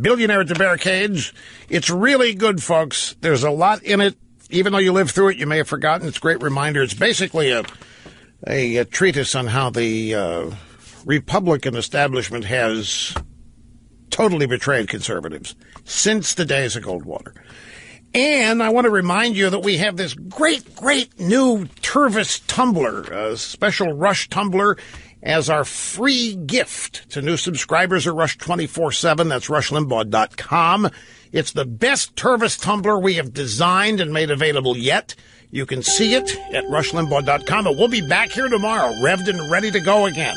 Billionaire at the Barricades. It's really good, folks. There's a lot in it. Even though you lived through it, you may have forgotten. It's a great reminder. It's basically a treatise on how the Republican establishment has totally betrayed conservatives since the days of Goldwater. And I want to remind you that we have this great new Tervis tumbler, a special Rush tumbler, as our free gift to new subscribers of Rush 24/7. That's RushLimbaugh.com. It's the best Tervis tumbler we have designed and made available yet. You can see it at RushLimbaugh.com. And we'll be back here tomorrow, revved and ready to go again.